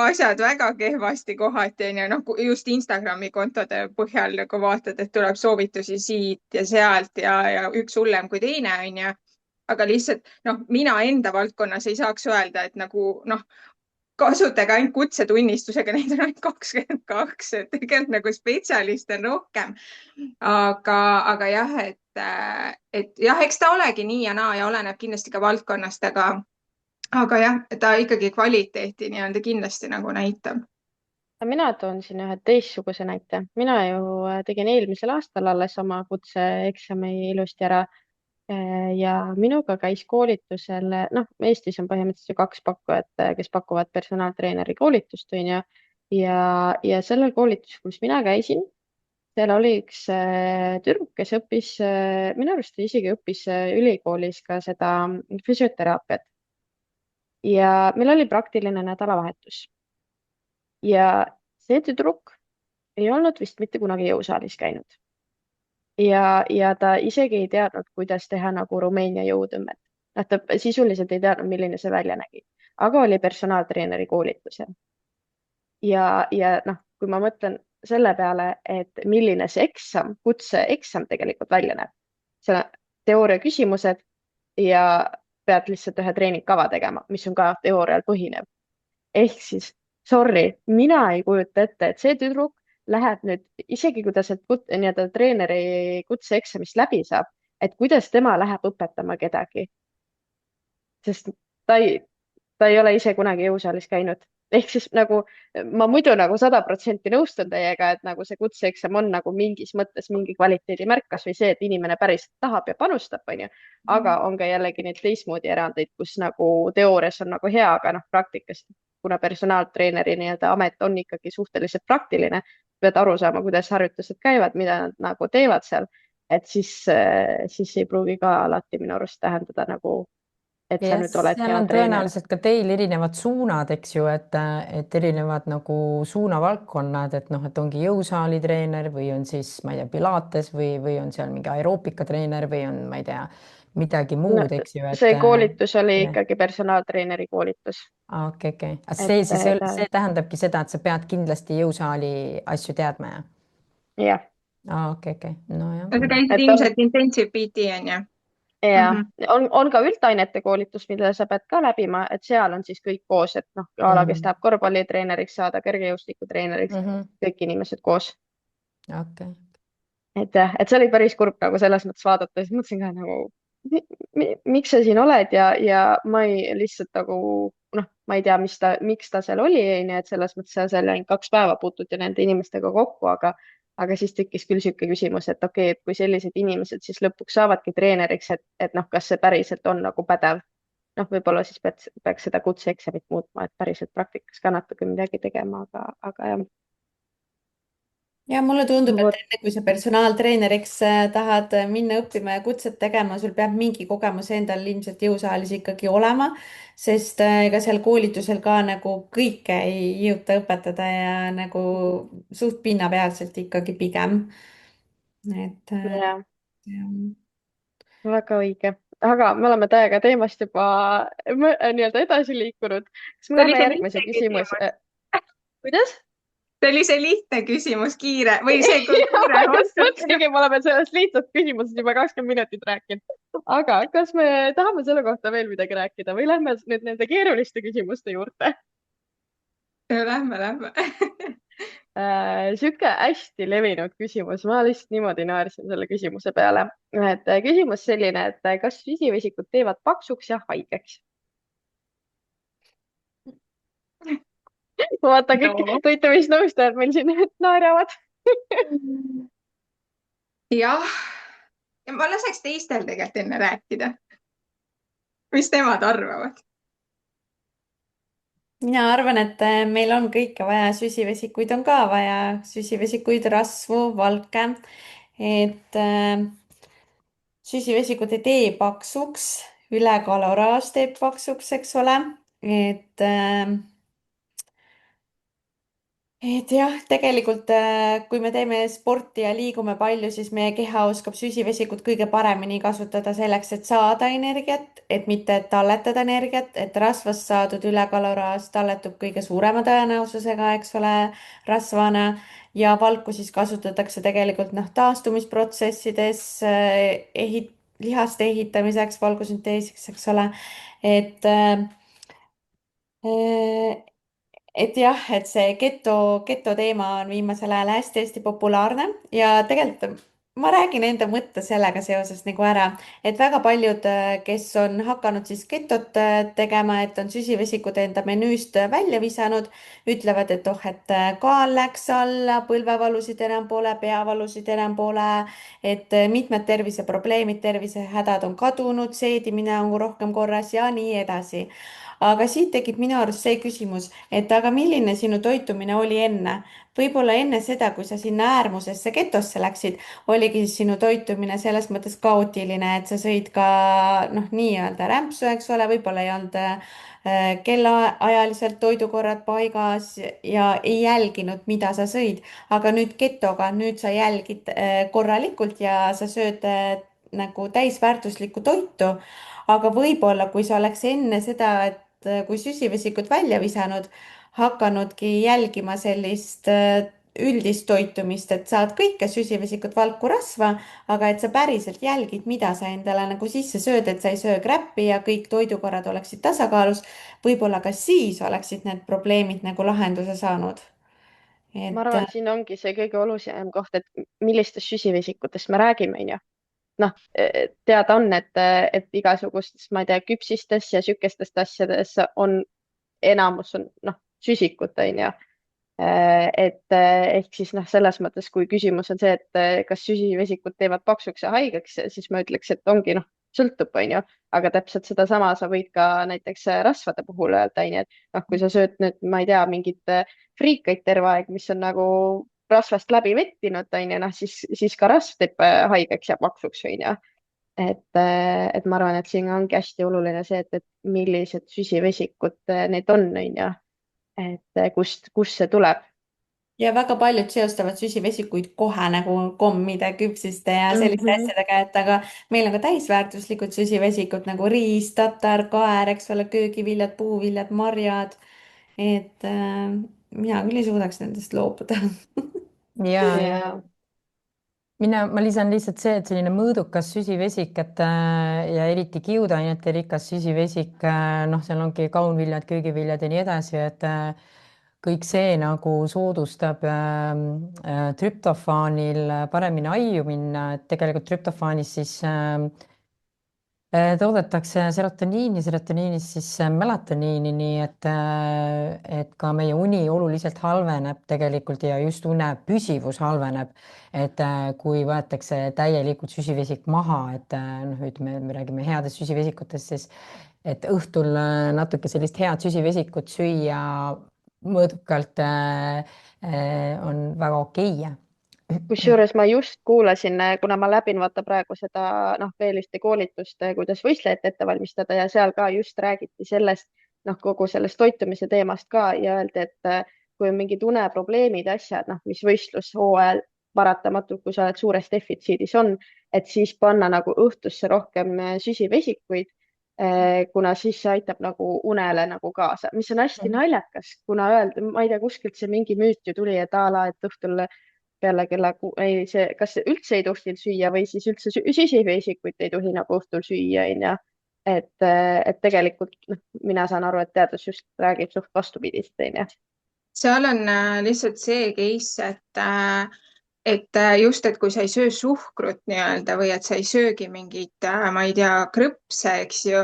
asjad väga kehvasti kohati on ju, noh, just Instagrami kontode põhjal nagu vaatad, et tuleb soovitusi siit ja sealt ja üks hullem kui teine on ju. Aga lihtsalt noh, mina enda valdkonnas ei saaks öelda, et nagu noh, kasutage ainult kutsetunnistusega, neid on ainult 22, et tegelikult nagu spetsialiste on rohkem. Aga jah, et jah, eks ta olegi nii ja naa ja oleneb kindlasti ka valdkonnast, aga jah, ta ikkagi kvaliteeti nii-öelda kindlasti nagu näitab. Mina toon siin ühe teistsuguse näite. Mina ju tegin eelmisel aastal alles oma kutseeksami ilusti ära. Ja minuga käis koolitusel, noh, Eestis on põhimõtteliselt ju 2 pakkujat, kes pakuvad personaaltreeneri koolitust, on ju. Ja sellel koolitusel, kus mina käisin, seal oli üks tüdruk, kes õppis, minu arust isegi õppis ülikoolis ka seda füsioteraapiat. Ja meil oli praktiline nädalavahetus. Ja see tüdruk ei olnud vist mitte kunagi jõusaalis käinud. Ja ta isegi ei teadnud, kuidas teha nagu Rumeenia jõutõmmet. Noh, ta sisuliselt ei teadnud, milline see välja nägi, aga oli personaaltreeneri koolitusel. Ja noh, kui ma mõtlen selle peale, et milline see eksam, kutseeksam tegelikult välja näeb, seal on teooria küsimused ja pead lihtsalt ühe treeningkava tegema, mis on ka teoorial põhinev. Ehk siis, sorry, mina ei kujuta ette, et see tüdruk läheb nüüd, isegi kui ta sealt nii-öelda treeneri kutseeksamist läbi saab, et kuidas tema läheb õpetama kedagi. Sest ta ei ole ise kunagi jõusaalis käinud. Ehk siis nagu ma muidu nagu 100% nõustun teiega, et nagu see kutseeksam on nagu mingis mõttes mingi kvaliteedimärk, kas või see, et inimene päriselt tahab ja panustab, on ju. Aga on ka jällegi neid teistmoodi erandeid, kus nagu teoorias on nagu hea, aga noh, praktikas kuna personaaltreeneri nii-öelda amet on ikkagi suhteliselt praktiline, pead aru saama, kuidas harjutused käivad, mida nad nagu teevad seal, et siis ei pruugi ka alati minu arust tähendada nagu, et sa ja nüüd oled seal hea on treener. tõenäoliselt ka teil erinevad suunad, eks ju, et erinevad nagu suunavaldkonnad, et noh, et ongi jõusaali treener või on siis, ma ei tea, pilates või on seal mingi aeroobika treener või on, ma ei tea, midagi No, muud, eks ju, see koolitus oli ikkagi personaaltreeneri koolitus. okei. Et See tähendabki seda, et sa pead kindlasti jõusaali asju teadma ja? jah, Okei. Nojah. sa käisid et on, ilmselt intensive PT on ju? ja, on ka üldainete koolitus, mida sa pead ka läbima, et seal on siis kõik koos, et noh, a la kes tahab korvpallitreeneriks saada, kergejõustikutreeneriks, kõik inimesed koos. Okei. Et jah, et see oli päris kurb nagu selles mõttes vaadata, siis mõtlesin ka nagu, miks sa siin oled ja ma ei lihtsalt nagu, noh, ma ei tea, miks ta seal oli, onju, et selles mõttes sa seal ainult 2 päeva puutud ja nende inimestega kokku, aga siis tekkis küll sihuke küsimus, et okei, et kui sellised inimesed siis lõpuks saavadki treeneriks, et noh, kas see päriselt on nagu pädev. Noh, võib-olla siis peaks seda kutseeksamit muutma, et päriselt praktikas ka natuke midagi tegema, aga jah. Ja mulle tundub, Vot. et enne kui sa personaaltreeneriks tahad minna õppima ja kutset tegema, sul peab mingi kogemus endal ilmselt jõusaalis ikkagi olema, sest ega seal koolitusel ka nagu kõike ei jõuta õpetada ja nagu suht pinnapealselt ikkagi pigem. Et jah, jah. väga õige. Aga me oleme täiega teemast juba nii-öelda edasi liikunud. Kas me See oli läheme see järgmise lihtne küsimuse? Kuidas? See oli see lihtne küsimus, kiire või see kui Ja, kiire ma just vastus. mõtlesingi, me oleme sellest lihtsast küsimusest juba 20 minutit rääkinud. Aga kas me tahame selle kohta veel midagi rääkida või lähme nüüd nende keeruliste küsimuste juurde? Lähme. Sihuke hästi levinud küsimus, ma lihtsalt niimoodi naersin selle küsimuse peale. Et küsimus selline, et kas süsivesikud teevad paksuks ja haigeks? Ma vaatan kõik toitumisnõustajad meil siin naeravad. Jah, ja ma laseks teistel tegelikult enne rääkida. Mis nemad arvavad? Mina arvan, et meil on kõike vaja, süsivesikuid on ka vaja, süsivesikuid, rasvu, valke, et süsivesikud ei tee paksuks, ülekaloraas teeb paksuks, eks ole, et jah, tegelikult kui me teeme sporti ja liigume palju, siis meie keha oskab süsivesikut kõige paremini kasutada selleks, et saada energiat, et mitte talletada energiat, et rasvast saadud ülekaloraas talletub kõige suurema tõenäosusega, eks ole, rasvana ja valku siis kasutatakse tegelikult noh, taastumisprotsessides, lihaste ehitamiseks, valgusünteesiks, eks ole, et et jah, et see geto teema on viimasel ajal hästi-hästi populaarne ja tegelikult ma räägin enda mõtte sellega seoses nagu ära, et väga paljud, kes on hakanud siis getot tegema, et on süsivesikud enda menüüst välja visanud, ütlevad, et oh, et kaal läks alla, põlvevalusid enam pole, peavalusid enam pole, et mitmed terviseprobleemid, tervisehädad on kadunud, seedimine on rohkem korras ja nii edasi. Aga siit tekib minu arust see küsimus, et aga milline sinu toitumine oli enne? Võib-olla enne seda, kui sa sinna äärmusesse getosse läksid, oligi sinu toitumine selles mõttes kaootiline, et sa sõid ka noh, nii-öelda rämpsu, eks ole, võib-olla ei olnud kellaajaliselt toidukorrad paigas ja ei jälginud, mida sa sõid. Aga nüüd getoga, nüüd sa jälgid korralikult ja sa sööd nagu täisväärtuslikku toitu. Aga võib-olla, kui sa oleks enne seda, et kui süsivesikud välja visanud, hakanudki jälgima sellist üldist toitumist, et saad kõike süsivesikud, valku, rasva, aga et sa päriselt jälgid, mida sa endale nagu sisse sööd, et sa ei söö kräppi ja kõik toidukorrad oleksid tasakaalus. võib-olla ka siis oleksid need probleemid nagu lahenduse saanud. Ma et arvan, siin ongi see kõige olulisem koht, et millistest süsivesikutest me räägime, onju. Noh, teada on, et igasugustes, ma ei tea, küpsistes ja sükestest asjades on enamus on noh, süsikut, onju. Et ehk siis noh, selles mõttes, kui küsimus on see, et kas süsivesikud teevad paksuks ja haigeks, siis ma ütleks, et ongi noh, sõltub, onju, aga täpselt sedasama sa võid ka näiteks rasvade puhul öelda, onju, et noh, kui sa sööd nüüd, ma ei tea, mingit friikaid terve aeg, mis on nagu rasvast läbi vettinud, onju, noh siis ka rasv teeb haigeks ja paksuks, onju. Et ma arvan, et siin ongi hästi oluline see, et millised süsivesikud need on, onju, et kust see tuleb. ja väga paljud seostavad süsivesikuid kohe nagu kommide, küpsiste ja selliste asjadega, et aga meil on ka täisväärtuslikud süsivesikud nagu riis, tatar, kaer, eks ole, köögiviljad, puuviljad, marjad. et mina küll ei suudaks nendest loobuda. ja ma lisan lihtsalt see, et selline mõõdukas süsivesik, et ja eriti kiudainete rikas süsivesik, noh, seal ongi kaunviljad, köögiviljad ja nii edasi, et kõik see nagu soodustab trüptofaanil paremini aiu minna, et tegelikult trüptofaanis siis toodetakse serotoniinist siis melatoniini, nii et ka meie uni oluliselt halveneb tegelikult ja just une püsivus halveneb. Et kui võetakse täielikult süsivesik maha, et noh, ütleme, me räägime headest süsivesikutest, siis et õhtul natuke sellist head süsivesikut süüa mõõdukalt on väga okei. Kusjuures ma just kuulasin, kuna ma läbin vaata praegu seda veel ühte koolitust, kuidas võistlejat ette valmistada ja seal ka just räägiti sellest, kogu sellest toitumise teemast ka ja öeldi, et kui on mingid uneprobleemid, asjad, mis võistlushooajal paratamatult, kui sa oled suures defitsiidis on, et siis panna nagu õhtusse rohkem süsivesikuid, kuna siis see aitab nagu unele nagu kaasa, mis on hästi naljakas, kuna öelda, ma ei tea, kuskilt see mingi müüt ju tuli, et a la, et õhtul peale kella ei, kas üldse ei tohi süüa või siis üldse süsivesikuid ei tohi nagu õhtul süüa, onju. Et tegelikult mina saan aru, et teadus just räägib suht vastupidist, onju. seal on lihtsalt see case, et just, et kui sa ei söö suhkrut nii-öelda või et sa ei söögi mingit, ma ei tea, krõpse, eks ju,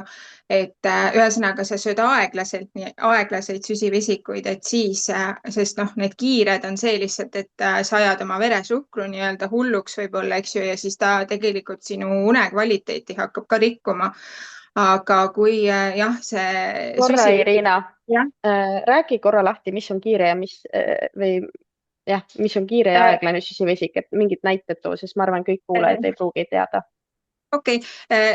et ühesõnaga sa sööd aeglaseid süsivesikuid, et siis, sest need kiired on see lihtsalt, et sa ajad oma veresuhkru nii-öelda hulluks võib-olla, eks ju, ja siis ta tegelikult sinu unekvaliteeti hakkab ka rikkuma. Aga kui jah, see korra, Irina, räägi korra lahti, mis on kiire ja mis on kiire ja aeglane süsivesik, et mingid näited too, sest ma arvan, kõik kuulajad ei pruugi teada. Okei.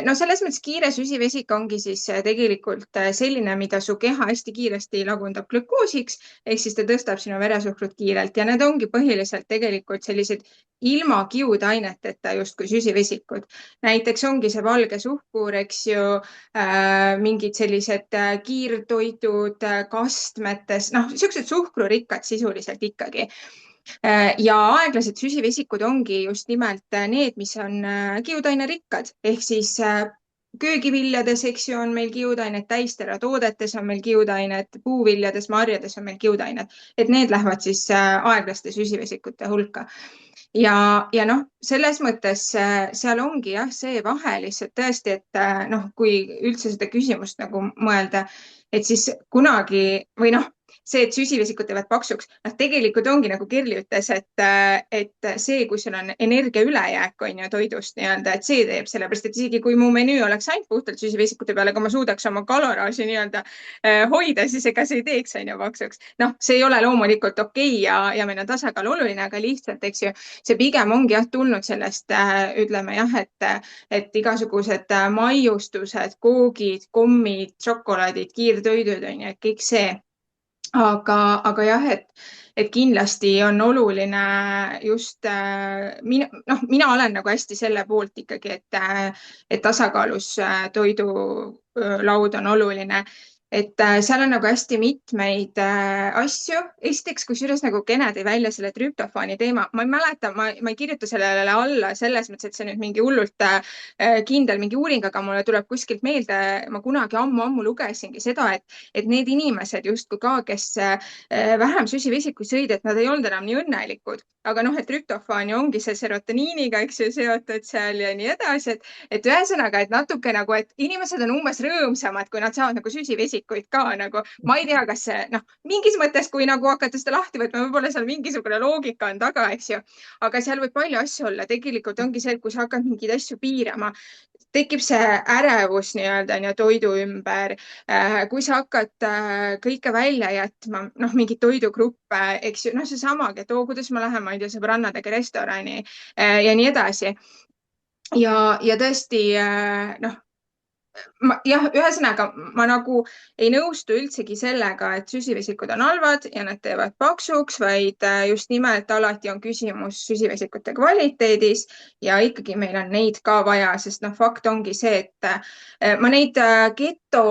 No selles mõttes kiire süsivesik ongi siis tegelikult selline, mida su keha hästi kiiresti lagundab glükoosiks, ehk siis ta tõstab sinu veresuhkrut kiirelt ja need ongi põhiliselt tegelikult sellised ilma kiudaineteta justkui süsivesikud. Näiteks ongi see valge suhkur, eks ju, mingid sellised kiirtoidud kastmetes, niisugused suhkrurikkad sisuliselt ikkagi. Ja aeglased süsivesikud ongi just nimelt need, mis on kiudainerikkad, ehk siis köögiviljades, eks ju, on meil kiudainet, täisteratoodetes on meil kiudainet, puuviljades, marjades on meil kiudainet, et need lähevad siis aeglaste süsivesikute hulka. Ja selles mõttes seal ongi jah, see vahe lihtsalt tõesti, et kui üldse seda küsimust nagu mõelda, et siis kunagi või see, et süsivesikud teevad paksuks, tegelikult ongi nagu Kerli ütles, et see, kui sul on energia ülejääk on ju toidust nii-öelda, et see teeb, sellepärast et isegi kui mu menüü oleks ainult puhtalt süsivesikute peale, kui ma suudaks oma kaloraaži nii-öelda hoida, siis ega see ei teeks on ju paksuks. See ei ole loomulikult okei ja meil on tasakaal oluline, aga lihtsalt, eks ju, see pigem ongi jah tulnud sellest, ütleme jah, et igasugused maiustused, koogid, kommid, šokolaadid, kiirtoidud on ju, et kõik see. Aga jah, et kindlasti on oluline just, mina olen nagu hästi selle poolt ikkagi, et tasakaalus toidulaud on oluline. Et seal on nagu hästi mitmeid asju. Esiteks, kusjuures nagu Kene tõi välja selle trüptofaani teema. Ma ei mäleta, ma ei kirjuta sellele alla selles mõttes, et see nüüd mingi hullult kindel mingi uuring, aga mulle tuleb kuskilt meelde, ma kunagi ammu lugesingi seda, et need inimesed justkui ka, kes vähem süsivesiku sõid, et nad ei olnud enam nii õnnelikud. Aga et trüptofaan ju ongi see serotoniiniga, eks ju, seotud seal ja nii edasi. Et ühesõnaga, et natuke nagu, et inimesed on umbes rõõmsamad, kui nad saavad nagu süsivesikuid ka nagu, ma ei tea, kas see, mingis mõttes, kui nagu hakata seda lahti võtma, võib-olla seal mingisugune loogika on taga, eks ju, aga seal võib palju asju olla. Tegelikult ongi see, et kui sa hakkad mingeid asju piirama, tekib see ärevus nii-öelda toidu ümber. Kui sa hakkad kõike välja jätma, noh, mingeid toidugruppe, eks ju, noh, seesamagi, et kuidas ma lähen, ma ei tea, sõbrannadega restorani ja nii edasi. Ja tõesti, noh, jah, ühesõnaga ma nagu ei nõustu üldsegi sellega, et süsivesikud on halvad ja nad teevad paksuks, vaid just nimelt alati on küsimus süsivesikute kvaliteedis ja ikkagi meil on neid ka vaja, sest noh, fakt ongi see, et ma neid keto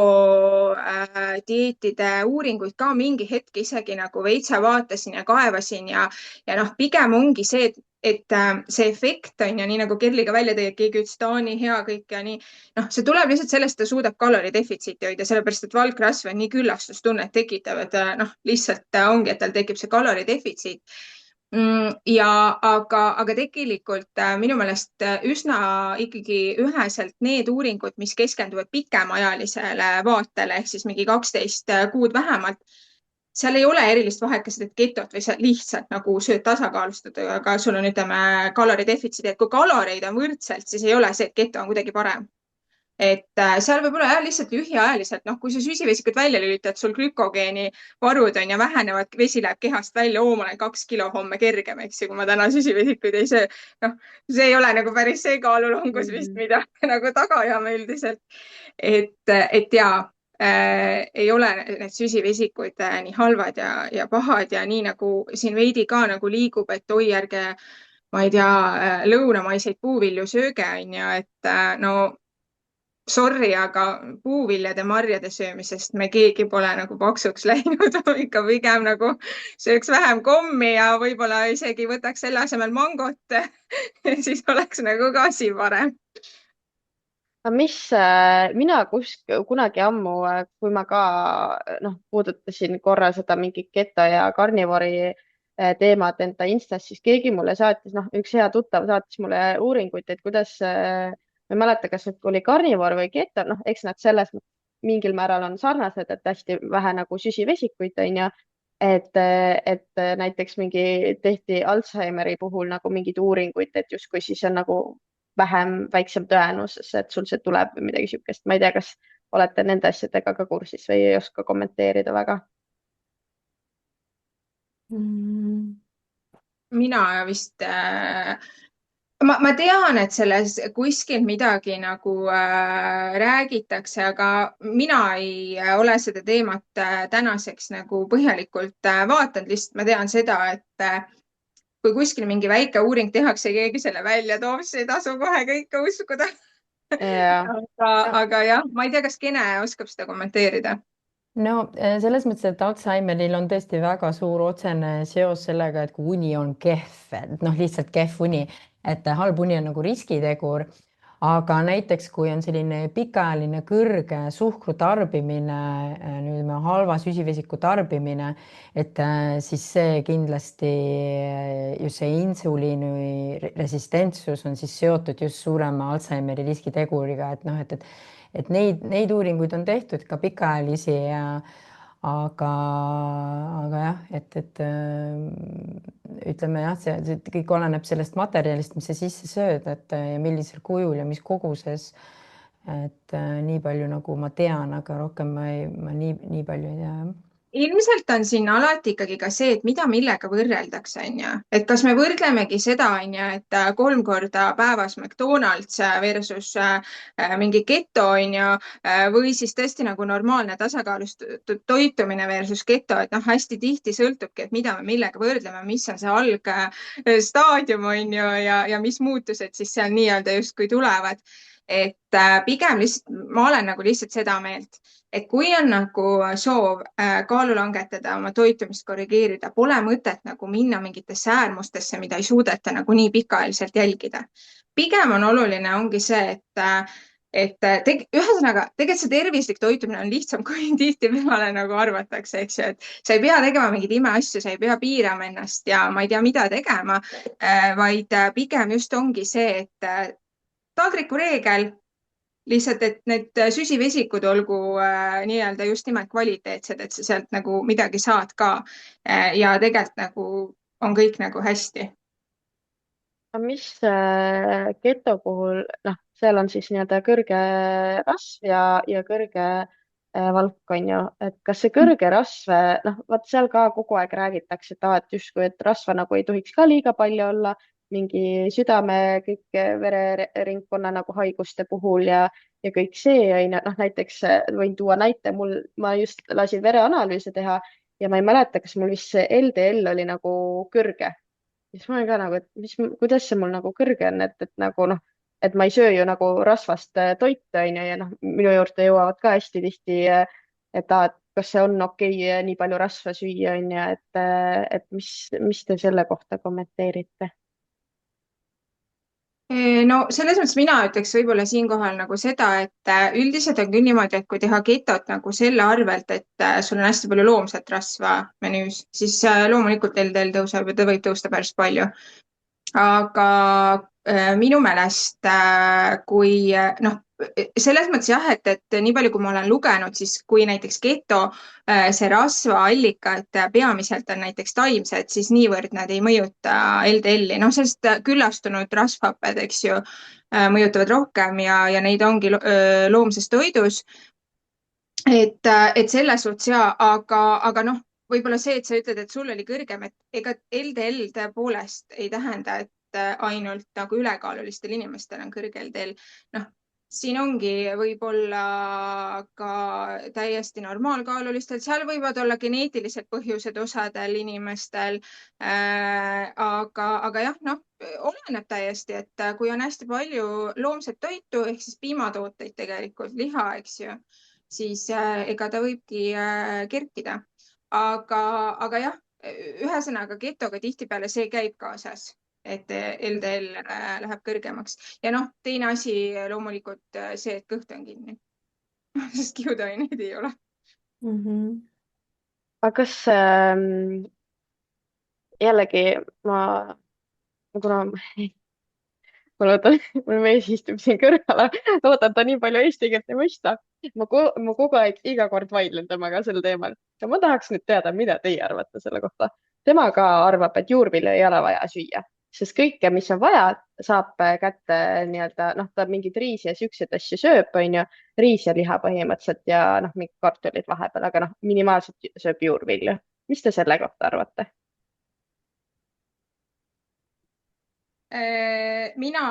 dieetide uuringuid ka mingi hetk isegi nagu veitsa vaatasin ja kaevasin ja noh, pigem ongi see, et see efekt on ja nii nagu Kerli ka välja tõi, et keegi ütles, et ta on nii hea kõik ja nii. Noh, see tuleb lihtsalt sellest, ta suudab kaloridefitsiiti hoida, sellepärast et valgrasv on nii küllastustunnet tekitav, et noh, lihtsalt ongi, et tal tekib see kaloridefitsiit. Aga tegelikult minu meelest üsna ikkagi üheselt need uuringud, mis keskenduvad pikemaajalisele vaatele ehk siis mingi 12 kuud vähemalt, seal ei ole erilist vahet, kas sa teed ketot või sa lihtsalt nagu sööd tasakaalustatud, aga sul on, ütleme, kaloridefitsiit, et kui kaloreid on võrdselt, siis ei ole see, et keto on kuidagi parem. Et seal võib olla jah, lihtsalt lühiajaliselt, noh, kui sa süsivesikud välja lülitad, sul glükogeeni varud on ja vähenevad, vesi läheb kehast välja, ma olen 2 kilo homme kergem, eks ju, kui ma täna süsivesikuid ei söö. Noh, see ei ole nagu päris see kaalulangus vist, mida nagu taga ajame üldiselt. Et ja, ei ole need süsivesikud nii halvad ja pahad ja nii nagu siin veidi ka nagu liigub, et oi, ärge, ma ei tea, lõunamaiseid puuvilju sööge, on ju, et no sorry, aga puuviljade marjade söömisest me keegi pole nagu paksuks läinud, ikka pigem nagu sööks vähem kommi ja võib-olla isegi võtaks selle asemel mangot siis oleks nagu ka asi parem. Mina kunagi ammu, kui ma ka puudutasin korra seda mingit keto ja karnivori teemat enda Instas, siis keegi mulle saatis, üks hea tuttav saatis mulle uuringuid, et kuidas ma ei mäleta, kas nüüd oli karnivoor või keto, eks nad selles mingil määral on sarnased, et hästi vähe nagu süsivesikuid on ju. Et näiteks tehti Alžeimeri puhul nagu mingeid uuringuid, et justkui siis on nagu väiksem tõenäosus, et sul see tuleb või midagi sihukest. Ma ei tea, kas olete nende asjadega ka kursis või ei oska kommenteerida väga? Mina vist ma tean, et selles kuskil midagi nagu räägitakse, aga mina ei ole seda teemat tänaseks nagu põhjalikult vaadanud, lihtsalt ma tean seda, et kui kuskil mingi väike uuring tehakse, keegi selle välja toob, siis ei tasu kohe kõike uskuda. Aga jah, ma ei tea, kas Kene oskab seda kommenteerida. No selles mõttes, et Alžeimeril on tõesti väga suur otsene seos sellega, et kui uni on kehv, et noh, lihtsalt kehv uni, et halb uni on nagu riskitegur. Aga näiteks, kui on selline pikaajaline kõrge suhkru tarbimine, halva süsivesiku tarbimine, et siis see kindlasti just see insuliini resistentsus on siis seotud just suurema Alžeimeri riskiteguriga, et noh, et neid uuringuid on tehtud ka pikaajalisi aga jah, et ütleme jah, see kõik oleneb sellest materjalist, mis sa sisse sööd, et ja millisel kujul ja mis koguses. Et nii palju nagu ma tean, aga rohkem ma nii palju ei tea. Ilmselt on siin alati ikkagi ka see, et mida millega võrreldakse, on ju. Et kas me võrdlemegi seda, on ju, et 3 korda päevas McDonald's versus mingi keto, on ju, või siis tõesti nagu normaalne tasakaalustatud toitumine versus keto, et noh, hästi tihti sõltubki, et mida me millega võrdleme, mis on see algstaadium, on ju, ja mis muutused siis seal nii-öelda justkui tulevad. Et pigem lihtsalt, ma olen nagu lihtsalt seda meelt, et kui on nagu soov kaalu langetada, oma toitumist korrigeerida, pole mõtet nagu minna mingitesse äärmustesse, mida ei suudeta nagu nii pikaajaliselt jälgida. Pigem on oluline, ongi see, et ühesõnaga, tegelikult see tervislik toitumine on lihtsam, kui tihtipeale nagu arvatakse, eks ju, et sa ei pea tegema mingeid imeasju, sa ei pea piirama ennast ja ma ei tea, mida tegema, vaid pigem just ongi see, et taldriku reegel lihtsalt, et need süsivesikud olgu nii-öelda just nimelt kvaliteetsed, et sa sealt nagu midagi saad ka ja tegelikult nagu on kõik nagu hästi. mis geto puhul, noh, seal on siis nii-öelda kõrge rasv ja kõrge valk on ju, et kas see kõrge rasv, noh, vaat seal ka kogu aeg räägitakse, et justkui, et rasva nagu ei tohiks ka liiga palju olla, mingi südame, kõik vereringkonna nagu haiguste puhul ja kõik see on ju, noh, näiteks võin tuua näite, ma just lasin vereanalüüse teha ja ma ei mäleta, kas mul vist see LDL oli nagu kõrge siis ma olen ka nagu, et kuidas see mul nagu kõrge on, et nagu noh, et ma ei söö ju nagu rasvast toitu onju ja noh, minu juurde jõuavad ka hästi tihti, et kas see on okei nii palju rasva süüa onju, et mis te selle kohta kommenteerite? No selles mõttes mina ütleks võib-olla siinkohal nagu seda, et üldiselt on küll niimoodi, et kui teha ketot nagu selle arvelt, et sul on hästi palju loomset rasva menüüs, siis loomulikult LDL tõuseb ja ta võib tõusta päris palju. Aga minu meelest, kui noh, selles mõttes jah, et nii palju, kui ma olen lugenud, siis kui näiteks keto, see rasvaallika, et peamiselt on näiteks taimsed, siis niivõrd nad ei mõjuta LDL-i, noh, sest küllastunud rasvhapped, eks ju, mõjutavad rohkem ja neid ongi loomses toidus. Et selles suhtes ja, aga noh, võib-olla see, et sa ütled, et sul oli kõrgem, et ega LDL tõepoolest ei tähenda, et ainult nagu ülekaalulistel inimestel on kõrge LDL. Noh, siin ongi võib-olla ka täiesti normaalkaalulistel, seal võivad olla geneetilised põhjused osadel inimestel. Aga jah, noh, oleneb täiesti, et kui on hästi palju loomset toitu ehk siis piimatooteid tegelikult, liha, eks ju, siis ega ta võibki kerkida. Aga jah, ühesõnaga ketoga tihtipeale see käib kaasas, et LDL läheb kõrgemaks. Ja noh, teine asi loomulikult see, et kõht on kinni, sest kiudaineid ei ole. aga kas jällegi kuna ma loodan, mul mees istub siin kõrval, loodan, ta nii palju eesti keelt ei mõista. Ma kogu aeg, iga kord vaidlen temaga sel teemal ja ma tahaks nüüd teada, mida teie arvate selle kohta. Tema ka arvab, et juurvilju ei ole vaja süüa, sest kõike, mis on vaja, saab kätte nii-öelda, noh, ta mingeid riisi ja siukseid asju sööb, onju, riis ja liha põhimõtteliselt ja noh, mingid kartulid vahepeal, aga noh, minimaalselt sööb juurvilju. Mis te selle kohta arvate? Mina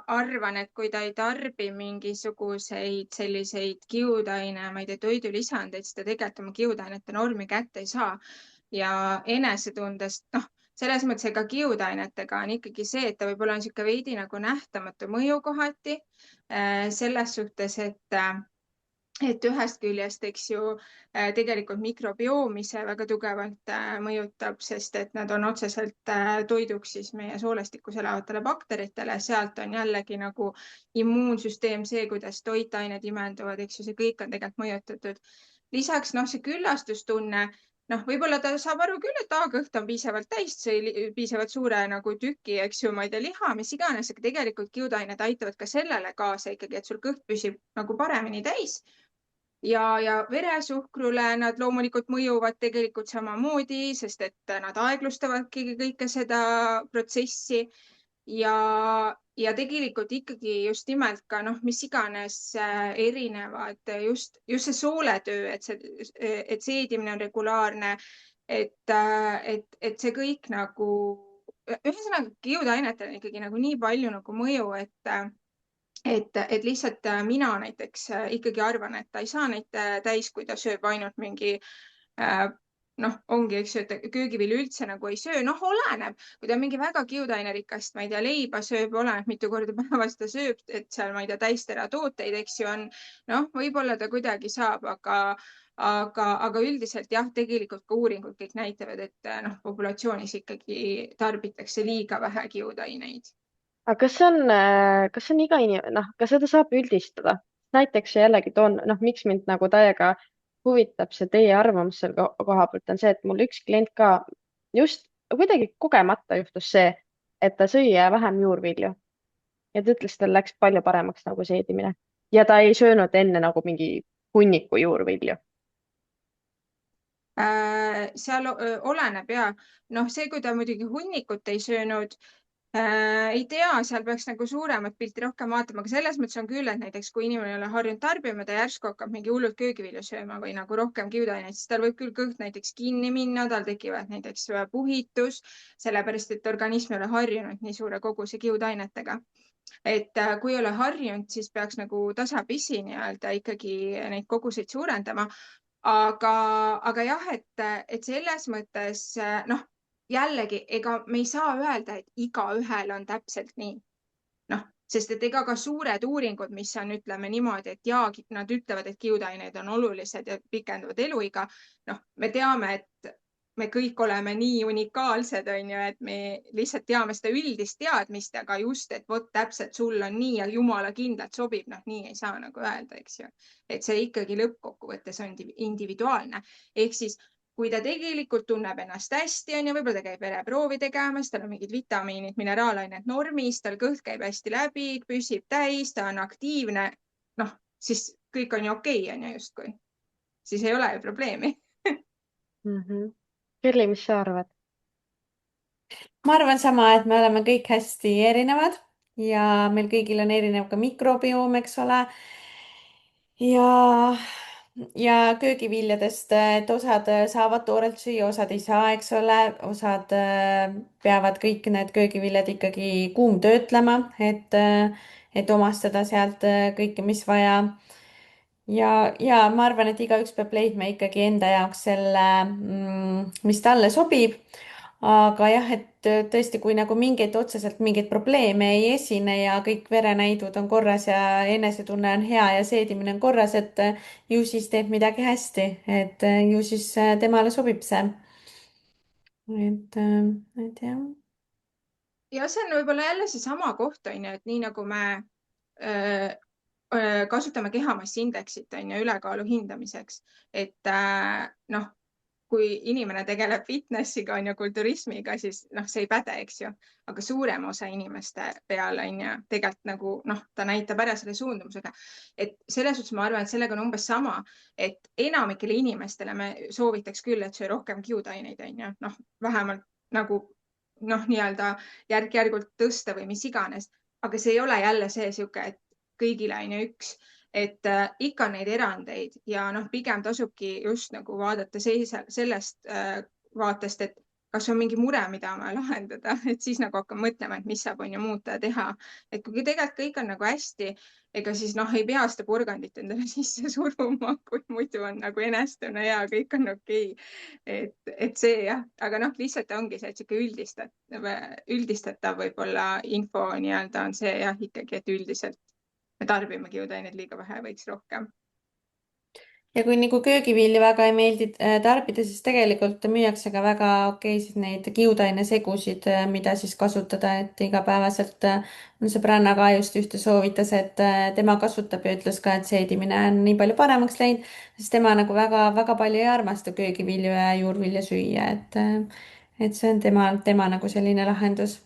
arvan, et kui ta ei tarbi mingisuguseid selliseid kiudaine, ma ei tea, toidulisandeid, siis ta tegelikult oma kiudainete normi kätte ei saa. Ja enesetundest, noh, selles mõttes ega kiudainetega on ikkagi see, et ta võib-olla on niisugune veidi nagu nähtamatu mõju kohati. Selles suhtes, et ühest küljest, eks ju, tegelikult mikrobiomi see väga tugevalt mõjutab, sest et nad on otseselt toiduks siis meie soolestikus elavatele bakteritele. Sealt on jällegi nagu immuunsüsteem, see, kuidas toitained imenduvad, eks ju, see kõik on tegelikult mõjutatud. Lisaks, noh, see küllastustunne, noh, võib-olla ta saab aru küll, et kõht on piisavalt täis, piisavalt suure nagu tüki, eks ju, ma ei tea, liha, mis iganes, aga tegelikult kiudained aitavad ka sellele kaasa ikkagi, et sul kõht püsib nagu paremini täis. Ja veresuhkrule nad loomulikult mõjuvad tegelikult samamoodi, sest et nad aeglustavadki kõike seda protsessi ja tegelikult ikkagi just nimelt ka noh, mis iganes erinevad just see sooletöö, et seedimine on regulaarne, et see kõik nagu ühesõnaga kiudainetel on ikkagi nagu nii palju nagu mõju, et lihtsalt mina näiteks ikkagi arvan, et ta ei saa neid täis, kui ta sööb ainult mingi noh, ongi, eks ju, et köögivilju üldse nagu ei söö. Noh, oleneb, kui ta mingi väga kiudainerikast, ma ei tea, leiba sööb, oleneb mitu korda päevas ta sööb, et seal, ma ei tea, täisteratooteid, eks ju, on, noh, võib-olla ta kuidagi saab, aga üldiselt jah, tegelikult ka uuringud kõik näitavad, et noh, populatsioonis ikkagi tarbitakse liiga vähe kiudaineid. aga kas see on iga inimene, noh, kas seda saab üldistada? Näiteks jällegi toon, noh, miks mind nagu täiega huvitab see teie arvamus selle koha pealt on see, et mul üks klient ka just kuidagi kogemata juhtus see, et ta sõi vähem juurvilju ja ta ütles, et tal läks palju paremaks nagu seedimine ja ta ei söönud enne nagu mingi hunniku juurvilju. Seal oleneb ja noh, see, kui ta muidugi hunnikut ei söönud, Ei tea, seal peaks nagu suuremat pilti rohkem vaatama, aga selles mõttes on küll, et näiteks kui inimene ei ole harjunud tarbima, ta järsku hakkab mingi hullult köögivilju sööma või nagu rohkem kiudaineid, siis tal võib küll kõht näiteks kinni minna, tal tekivad näiteks puhitus, sellepärast et organism ei ole harjunud nii suure koguse kiudainetega. Et kui ei ole harjunud, siis peaks nagu tasapisi nii-öelda ikkagi neid koguseid suurendama. Aga jah, et selles mõttes noh, jällegi, ega me ei saa öelda, et igaühel on täpselt nii. Noh, sest et ega ka suured uuringud, mis on, ütleme niimoodi, et jaa, nad ütlevad, et kiudained on olulised ja pikendavad eluiga. Noh, me teame, et me kõik oleme nii unikaalsed, on ju, et me lihtsalt teame seda üldist teadmist, aga just, et vot täpselt sul on nii ja jumala kindlalt sobib, noh, nii ei saa nagu öelda, eks ju. Et see ikkagi lõppkokkuvõttes on individuaalne. Ehk siis kui ta tegelikult tunneb ennast hästi, on ju, võib-olla ta käib vereproovi tegemas, tal on mingid vitamiinid, mineraalained normis, tal kõht käib hästi läbi, püsib täis, ta on aktiivne, noh, siis kõik on ju okei, on ju, justkui. Siis ei ole ju probleemi. Kerli, mis sa arvad? ma arvan sama, et me oleme kõik hästi erinevad ja meil kõigil on erinev ka mikrobioom, eks ole. ja köögiviljadest, et osad saavad toorelt süüa, osad ei saa, eks ole, osad peavad kõik need köögiviljad ikkagi kuumtöötlema, et omastada sealt kõike, mis vaja. ja ma arvan, et igaüks peab leidma ikkagi enda jaoks selle, mis talle sobib. Aga jah, et tõesti, kui nagu otseselt mingeid probleeme ei esine ja kõik verenäidud on korras ja enesetunne on hea ja seedimine on korras, et ju siis teeb midagi hästi, et ju siis temale sobib see. et jah. Ja see on võib-olla jälle seesama koht, on ju, et nii nagu me kasutame kehamassiindeksit, on ju, ülekaalu hindamiseks, et noh, kui inimene tegeleb fitnessiga, on ju, kulturismiga, siis noh, see ei päde, eks ju, aga suurem osa inimeste peal on ju tegelikult nagu noh, ta näitab ära selle suundumusega. Et selles suhtes ma arvan, et sellega on umbes sama, et enamikele inimestele me soovitaks küll, et söö rohkem kiudaineid, on ju, noh, vähemalt nagu noh, nii-öelda järk-järgult tõsta või mis iganes, aga see ei ole jälle see sihuke, et kõigile on ju üks, et ikka on neid erandeid ja noh, pigem tasubki just nagu vaadata sellest vaatest, et kas on mingi mure, mida on vaja lahendada, et siis nagu hakkab mõtlema, et mis saab on ju muuta ja teha. Et kui tegelikult kõik on nagu hästi, ega siis noh, ei pea seda porgandit endale sisse suruma, kui muidu on nagu enestunne ja kõik on okei. Et see jah, aga noh, lihtsalt ongi see, et sihuke üldistatav võib-olla info nii-öelda on see jah, ikkagi, et üldiselt me tarbime kiudaineid liiga vähe, võiks rohkem. Ja kui nagu köögivilju väga ei meeldi tarbida, siis tegelikult müüakse ka väga okeisid neid kiudainesegusid, mida siis kasutada, et igapäevaselt on sõbranna ka just ühte soovitas, et tema kasutab ja ütles ka, et seedimine on nii palju paremaks läinud, sest tema nagu väga-väga palju ei armasta köögivilju ja juurvilja süüa, et see on tema nagu selline lahendus.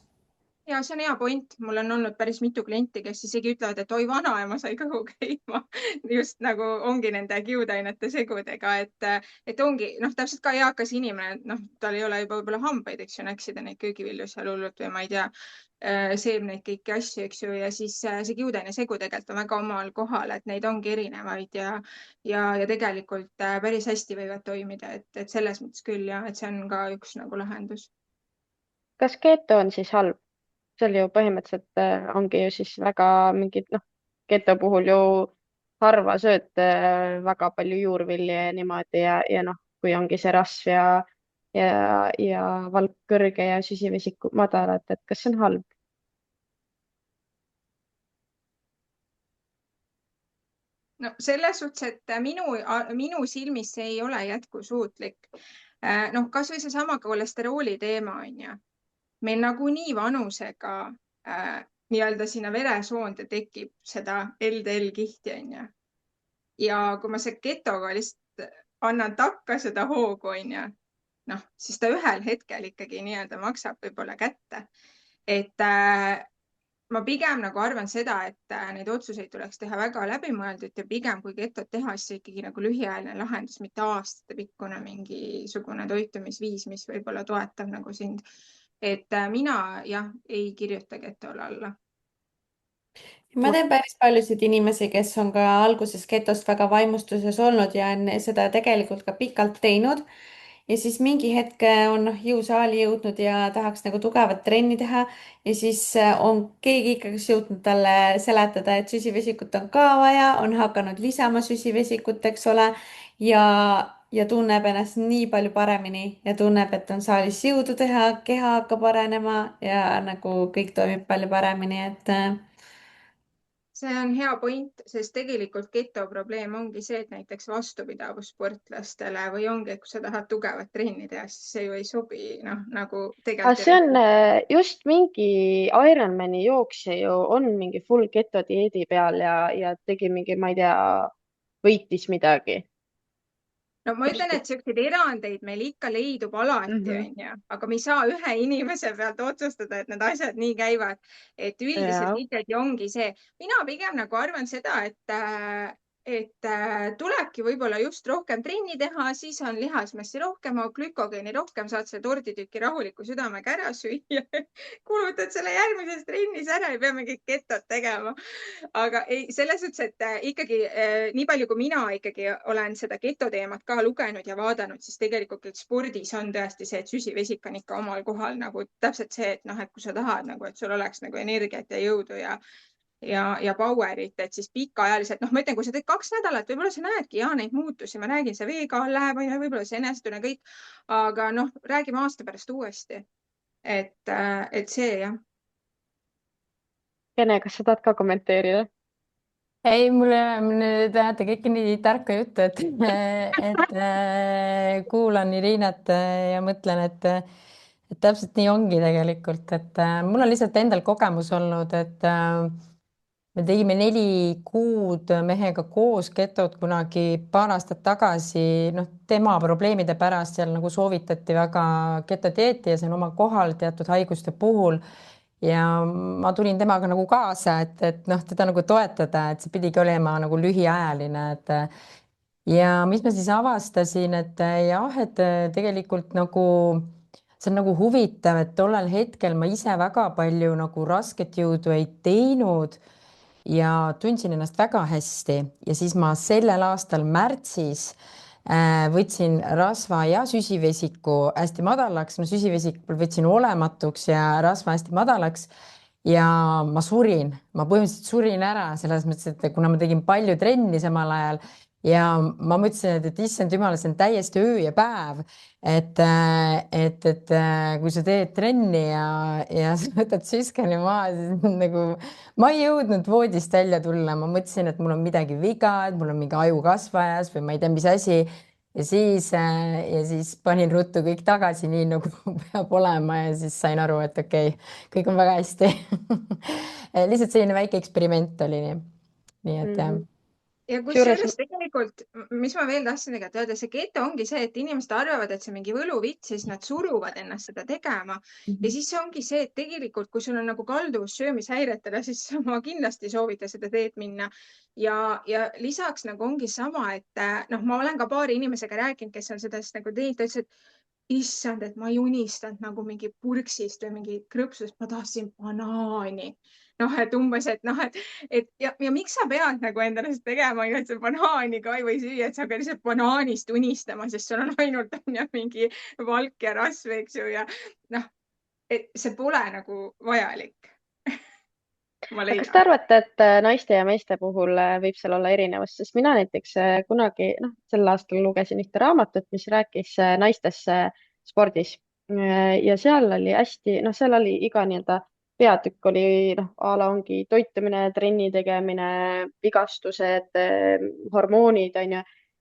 Ja see on hea point. Mul on olnud päris mitu klienti, kes isegi ütlevad, et oi, vanaema sai kõhu käima. Just nagu ongi nende kiudainete segudega, et ongi noh, täpselt ka eakas inimene, noh, tal ei ole juba võib-olla hambaid, eks ju, näksida neid köögivilju seal hullult või ma ei tea, seemneid, kõiki asju, eks ju, ja siis see kiudaine segu tegelikult on väga omal kohal, et neid ongi erinevaid ja tegelikult päris hästi võivad toimida, et selles mõttes küll ja et see on ka üks nagu lahendus. Kas keto on siis halb? seal ju põhimõtteliselt ongi ju siis väga mingid, noh, keto puhul ju harva sööd väga palju juurvilja ja niimoodi ja noh, kui ongi see rasv ja valk kõrge ja süsivesik madal, et kas see on halb? No selles suhtes, et minu silmis see ei ole jätkusuutlik. Noh, kasvõi seesama kolesterooli teema on ju. Meil nagunii vanusega nii-öelda sinna veresoonde tekib seda LDL-kihti on ju. Ja kui ma see ketoga lihtsalt annan takka seda hoogu on ju, noh, siis ta ühel hetkel ikkagi nii-öelda maksab võib-olla kätte. Et ma pigem nagu arvan seda, et neid otsuseid tuleks teha väga läbimõeldud ja pigem kui ketot teha, siis ikkagi nagu lühiajaline lahendus, mitte aastatepikkune mingisugune toitumisviis, mis võib-olla toetab nagu sind et mina jah, ei kirjuta ketole alla. ma tean päris paljusid inimesi, kes on ka alguses getost väga vaimustuses olnud ja on seda tegelikult ka pikalt teinud. Ja siis mingi hetk on jõusaali jõudnud ja tahaks nagu tugevat trenni teha ja siis on keegi ikkagi jõudnud talle seletada, et süsivesikut on ka vaja, on hakanud lisama süsivesikut, eks ole, ja ja tunneb ennast nii palju paremini ja tunneb, et on saalis jõudu teha, keha hakkab arenema ja nagu kõik toimib palju paremini, et See on hea point, sest tegelikult keto probleem ongi see, et näiteks vastupidavussportlastele või ongi, et kui sa tahad tugevat trenni teha, siis see ju ei sobi, noh, nagu aga tegelikult see on just mingi Ironmani jooksja ju on mingi full keto dieedi peal ja tegi mingi, ma ei tea, võitis midagi. no ma ütlen, et siukseid erandeid meil ikka leidub alati, Mhm. onju, aga me ei saa ühe inimese pealt otsustada, et need asjad nii käivad. Et üldiselt Jaa. ikkagi ongi see, mina pigem nagu arvan seda, et tulebki võib-olla just rohkem trenni teha, siis on lihasmassi rohkem, glükogeeni rohkem, saad selle torditüki rahuliku südamega ära süüa kulutad selle järgmises trennis ära, ei pea mingit ketot tegema. Aga ei, selles suhtes, et ikkagi nii palju, kui mina ikkagi olen seda keto teemat ka lugenud ja vaadanud, siis tegelikult spordis on tõesti see, et süsivesik on ikka omal kohal nagu täpselt see, et noh, et kui sa tahad nagu, et sul oleks nagu energiat ja jõudu ja power'it, et siis pikaajaliselt, noh, ma ütlen, kui sa teed 2 nädalat, võib-olla sa näedki ja neid muutusi, ma räägin, see veekaal läheb, võib-olla see enesetunne kõik, aga noh, räägime aasta pärast uuesti. Et see jah. Kene, kas sa tahad ka kommenteerida? ei, mulle te ajate kõike nii tarka juttu, et kuulan Irinat ja mõtlen, et täpselt nii ongi tegelikult, et mul on lihtsalt endal kogemus olnud, et me tegime 4 kuud mehega koos ketot kunagi paar aastat tagasi, noh, tema probleemide pärast seal nagu soovitati väga ketodieeti ja see on oma kohal teatud haiguste puhul. ja ma tulin temaga nagu kaasa, et noh, teda nagu toetada, et see pidigi olema nagu lühiajaline, et ja mis ma siis avastasin, et jah, et tegelikult nagu see on nagu huvitav, et tollel hetkel ma ise väga palju nagu rasket jõudu ei teinud ja tundsin ennast väga hästi ja siis ma sellel aastal märtsis võtsin rasva ja süsivesiku hästi madalaks, no süsivesik võtsin olematuks ja rasva hästi madalaks ja ma põhimõtteliselt surin ära selles mõttes, et kuna ma tegin palju trenni samal ajal ja ma mõtlesin, et issand jumal, see on täiesti öö ja päev, et kui sa teed trenni ja sa võtad süskeni maha, siis nagu ma ei jõudnud voodist välja tulla, ma mõtlesin, et mul on midagi viga, et mul on mingi ajukasvajas või ma ei tea, mis asi. ja siis panin ruttu kõik tagasi, nii nagu peab olema ja siis sain aru, et okei, kõik on väga hästi lihtsalt selline väike eksperiment oli nii et jah. Ja Kusjuures kusjuures tegelikult, mis ma veel tahtsin tegelikult öelda, see keto ongi see, et inimesed arvavad, et see on mingi võluvits, siis nad suruvad ennast seda tegema. Ja siis ongi see, et tegelikult, kui sul on nagu kalduvus söömishäiretele, siis ma kindlasti soovita seda teed minna. Ja lisaks nagu ongi sama, et noh, ma olen ka paari inimesega rääkinud, kes on seda nagu teinud, ta ütles, et issand, et ma ei unistanud nagu mingi purksist või mingi krõpsust, ma tahtsin banaani. Noh, et umbes, et noh, et ja miks sa pead nagu endale seda tegema, et sa banaani ka ei või süüa, et sa pead lihtsalt banaanist unistama, sest sul on ainult on ju mingi valk ja rasv, eks ju, ja noh, et see pole nagu vajalik. ma aga kas leian. te arvate, et naiste ja meeste puhul võib seal olla erinevus, sest mina näiteks kunagi, noh, sel aastal lugesin ühte raamatut, mis rääkis naistest spordis ja seal oli hästi, noh, seal oli iga nii-öelda peatükk oli, noh, a la ongi toitumine, trenni tegemine, vigastused, hormoonid, on ju.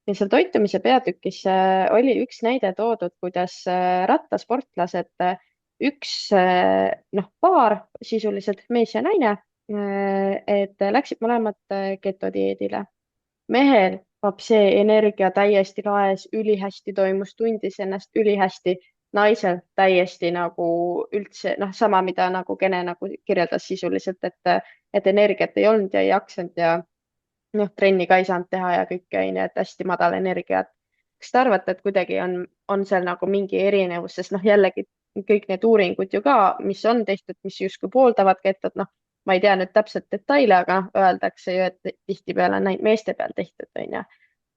ja seal toitumise peatükis oli üks näide toodud, kuidas rattasportlased, üks noh, paar sisuliselt mees ja naine, et läksid mõlemad ketodieedile. mehel on see energia täiesti laes, ülihästi toimus, tundis ennast ülihästi. naisel täiesti nagu üldse noh, sama, mida nagu Kene nagu kirjeldas sisuliselt, et energiat ei olnud ja ei jaksanud ja noh, trenni ka ei saanud teha ja kõike onju, et hästi madal energia. kas te arvate, et kuidagi on seal nagu mingi erinevus, sest noh, jällegi kõik need uuringud ju ka, mis on tehtud, mis justkui pooldavad ketot, noh, ma ei tea nüüd täpselt detaile, aga noh, öeldakse ju, et tihtipeale on ainult meeste peal tehtud, on ju.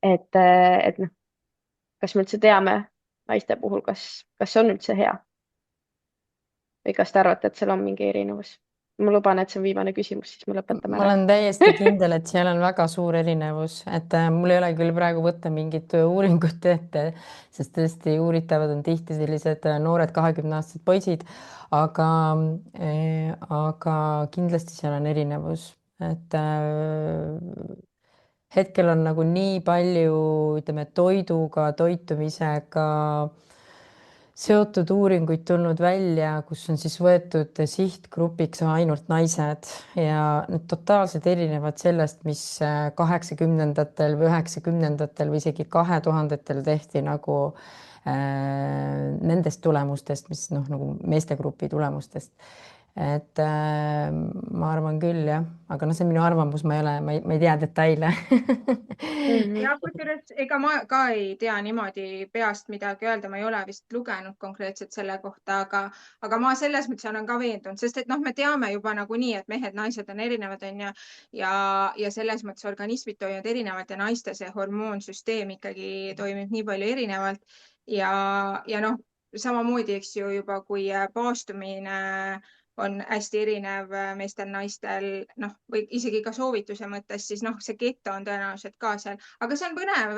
Et noh, kas me üldse teame naiste puhul, kas see on üldse hea või kas te arvate, et seal on mingi erinevus? Ma luban, et see on viimane küsimus, siis me lõpetame ma ära. olen täiesti kindel, et seal on väga suur erinevus, et mul ei ole küll praegu võtta mingit uuringut ette, sest tõesti uuritavad on tihti sellised noored 20-aastased poisid, aga kindlasti seal on erinevus, et hetkel on nagu nii palju, ütleme, toiduga, toitumisega seotud uuringuid tulnud välja, kus on siis võetud sihtgrupiks ainult naised ja need totaalselt erinevad sellest, mis 80-ndatel või 90-ndatel või isegi 2000-ndatel tehti nagu nendest tulemustest, mis noh, nagu meestegrupi tulemustest. Et ma arvan küll jah, aga noh, see on minu arvamus, ma ei tea detaile. Ja kusjuures ega ma ka ei tea niimoodi peast midagi öelda, ma ei ole vist lugenud konkreetselt selle kohta, aga ma selles mõttes olen ka veendunud, sest et noh, me teame juba nagunii, et mehed-naised on erinevad, on ju, ja selles mõttes organismid toimivad erinevalt ja naiste see hormoonsüsteem ikkagi toimib nii palju erinevalt ja noh, samamoodi, eks ju, juba kui paastumine on hästi erinev meestel-naistel, noh, või isegi ka soovituse mõttes, siis noh, see keto on tõenäoliselt ka seal, aga see on põnev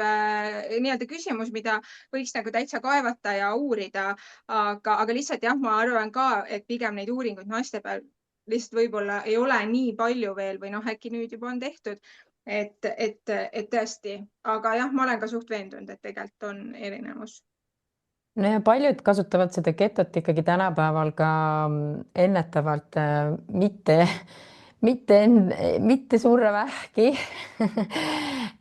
nii-öelda küsimus, mida võiks nagu täitsa kaevata ja uurida, aga lihtsalt jah, ma arvan ka, et pigem neid uuringuid naiste peal lihtsalt võib-olla ei ole nii palju veel või noh, äkki nüüd juba on tehtud, et tõesti, aga jah, ma olen ka suht veendunud, et tegelikult on erinevus. No ja paljud kasutavad seda ketot ikkagi tänapäeval ka ennetavalt, mitte surra vähki.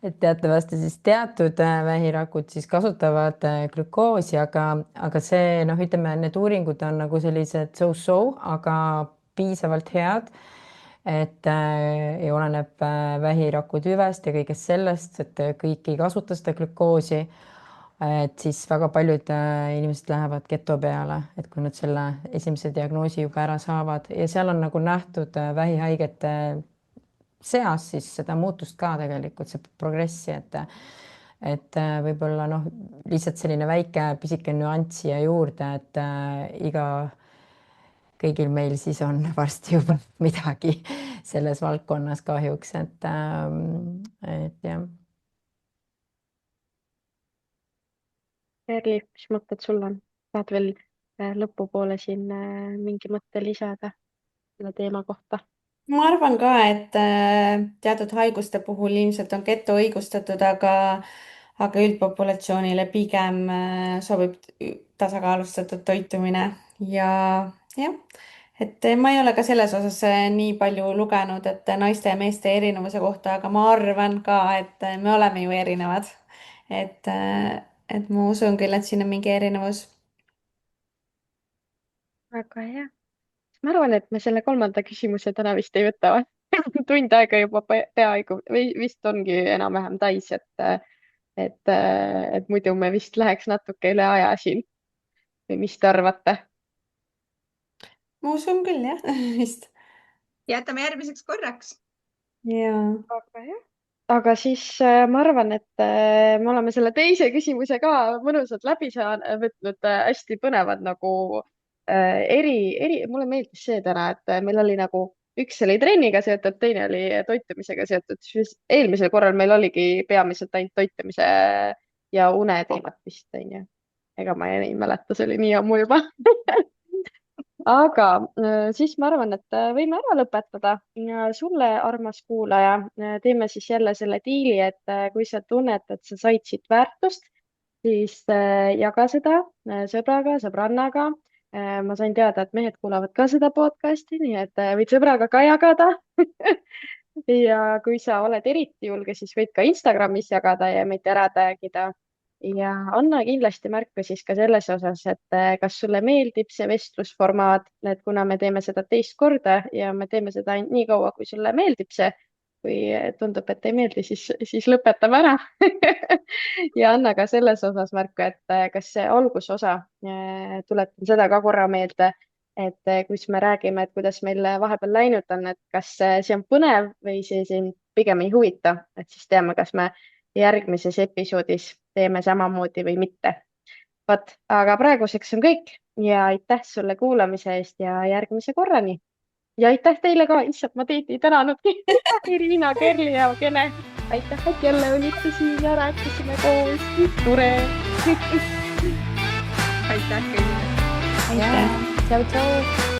Et teatavasti siis teatud vähirakud siis kasutavad glükoosi, aga see noh, ütleme, need uuringud on nagu sellised so-so, aga piisavalt head, et ei oleneb vähiraku tüvest ja kõigest sellest, et kõik ei kasuta seda glükoosi. Et siis väga paljud inimesed lähevad keto peale, et kui nad selle esimese diagnoosi juba ära saavad ja seal on nagu nähtud vähihaigete seas siis seda muutust ka tegelikult, see progressi, et võib-olla noh, lihtsalt selline väike pisike nüanss siia juurde, et kõigil meil siis on varsti juba midagi selles valdkonnas kahjuks, et jah. Erli, mis mõtted sul on? Tahad veel lõpupoole siin mingi mõtte lisada selle teema kohta? ma arvan ka, et teatud haiguste puhul ilmselt on keto õigustatud, aga üldpopulatsioonile pigem sobib tasakaalustatud toitumine ja jah, et ma ei ole ka selles osas nii palju lugenud, et naiste ja meeste erinevuse kohta, aga ma arvan ka, et me oleme ju erinevad. Et ma usun küll, et siin on mingi erinevus. Väga hea. Ma arvan, et me selle kolmanda küsimuse täna vist ei võta või? Tund aega juba peaaegu või vist ongi enam-vähem täis, et muidu me vist läheks natuke üle aja siin. Või mis te arvate? ma usun küll jah, vist. Jätame järgmiseks korraks. Jaa. Väga hea. Aga siis ma arvan, et me oleme selle teise küsimuse ka mõnusalt läbi võtnud, hästi põnevad nagu mulle meeldis see täna, et meil oli nagu üks oli trenniga seotud, teine oli toitumisega seotud, siis eelmisel korral meil oligi peamiselt ainult toitumise ja une teemat vist, onju. Ega ma ei mäleta, see oli nii ammu juba. Aga siis ma arvan, et võime ära lõpetada ja sulle, armas kuulaja, teeme siis jälle selle diili, et kui sa tunned, et sa said siit väärtust, siis jaga seda sõbraga, sõbrannaga. Ma sain teada, et mehed kuulavad ka seda podcasti, nii et võid sõbraga ka jagada. Ja kui sa oled eriti julge, siis võid ka Instagramis jagada ja meid ära tagida. Ja anna kindlasti märku siis ka selles osas, et kas sulle meeldib see vestlusformaat, et kuna me teeme seda teist korda ja me teeme seda ainult nii kaua, kui sulle meeldib see, kui tundub, et ei meeldi, siis lõpetame ära. Ja anna ka selles osas märku, et kas see algusosa, tuletan seda ka korra meelde, et kus me räägime, et kuidas meil vahepeal läinud on, et kas see on põnev või see sind pigem ei huvita, et siis teame, kas me järgmises episoodis teeme samamoodi või mitte. Vot, aga praeguseks on kõik ja aitäh sulle kuulamise eest ja järgmise korrani. Ja aitäh teile ka, issand, ma teid ei tänanudki. Irina, Kerli ja Kene. Aitäh, et jälle olite siin ja rääkisime koos. Tore. aitäh kõigile. aitäh. Tšau, tšau.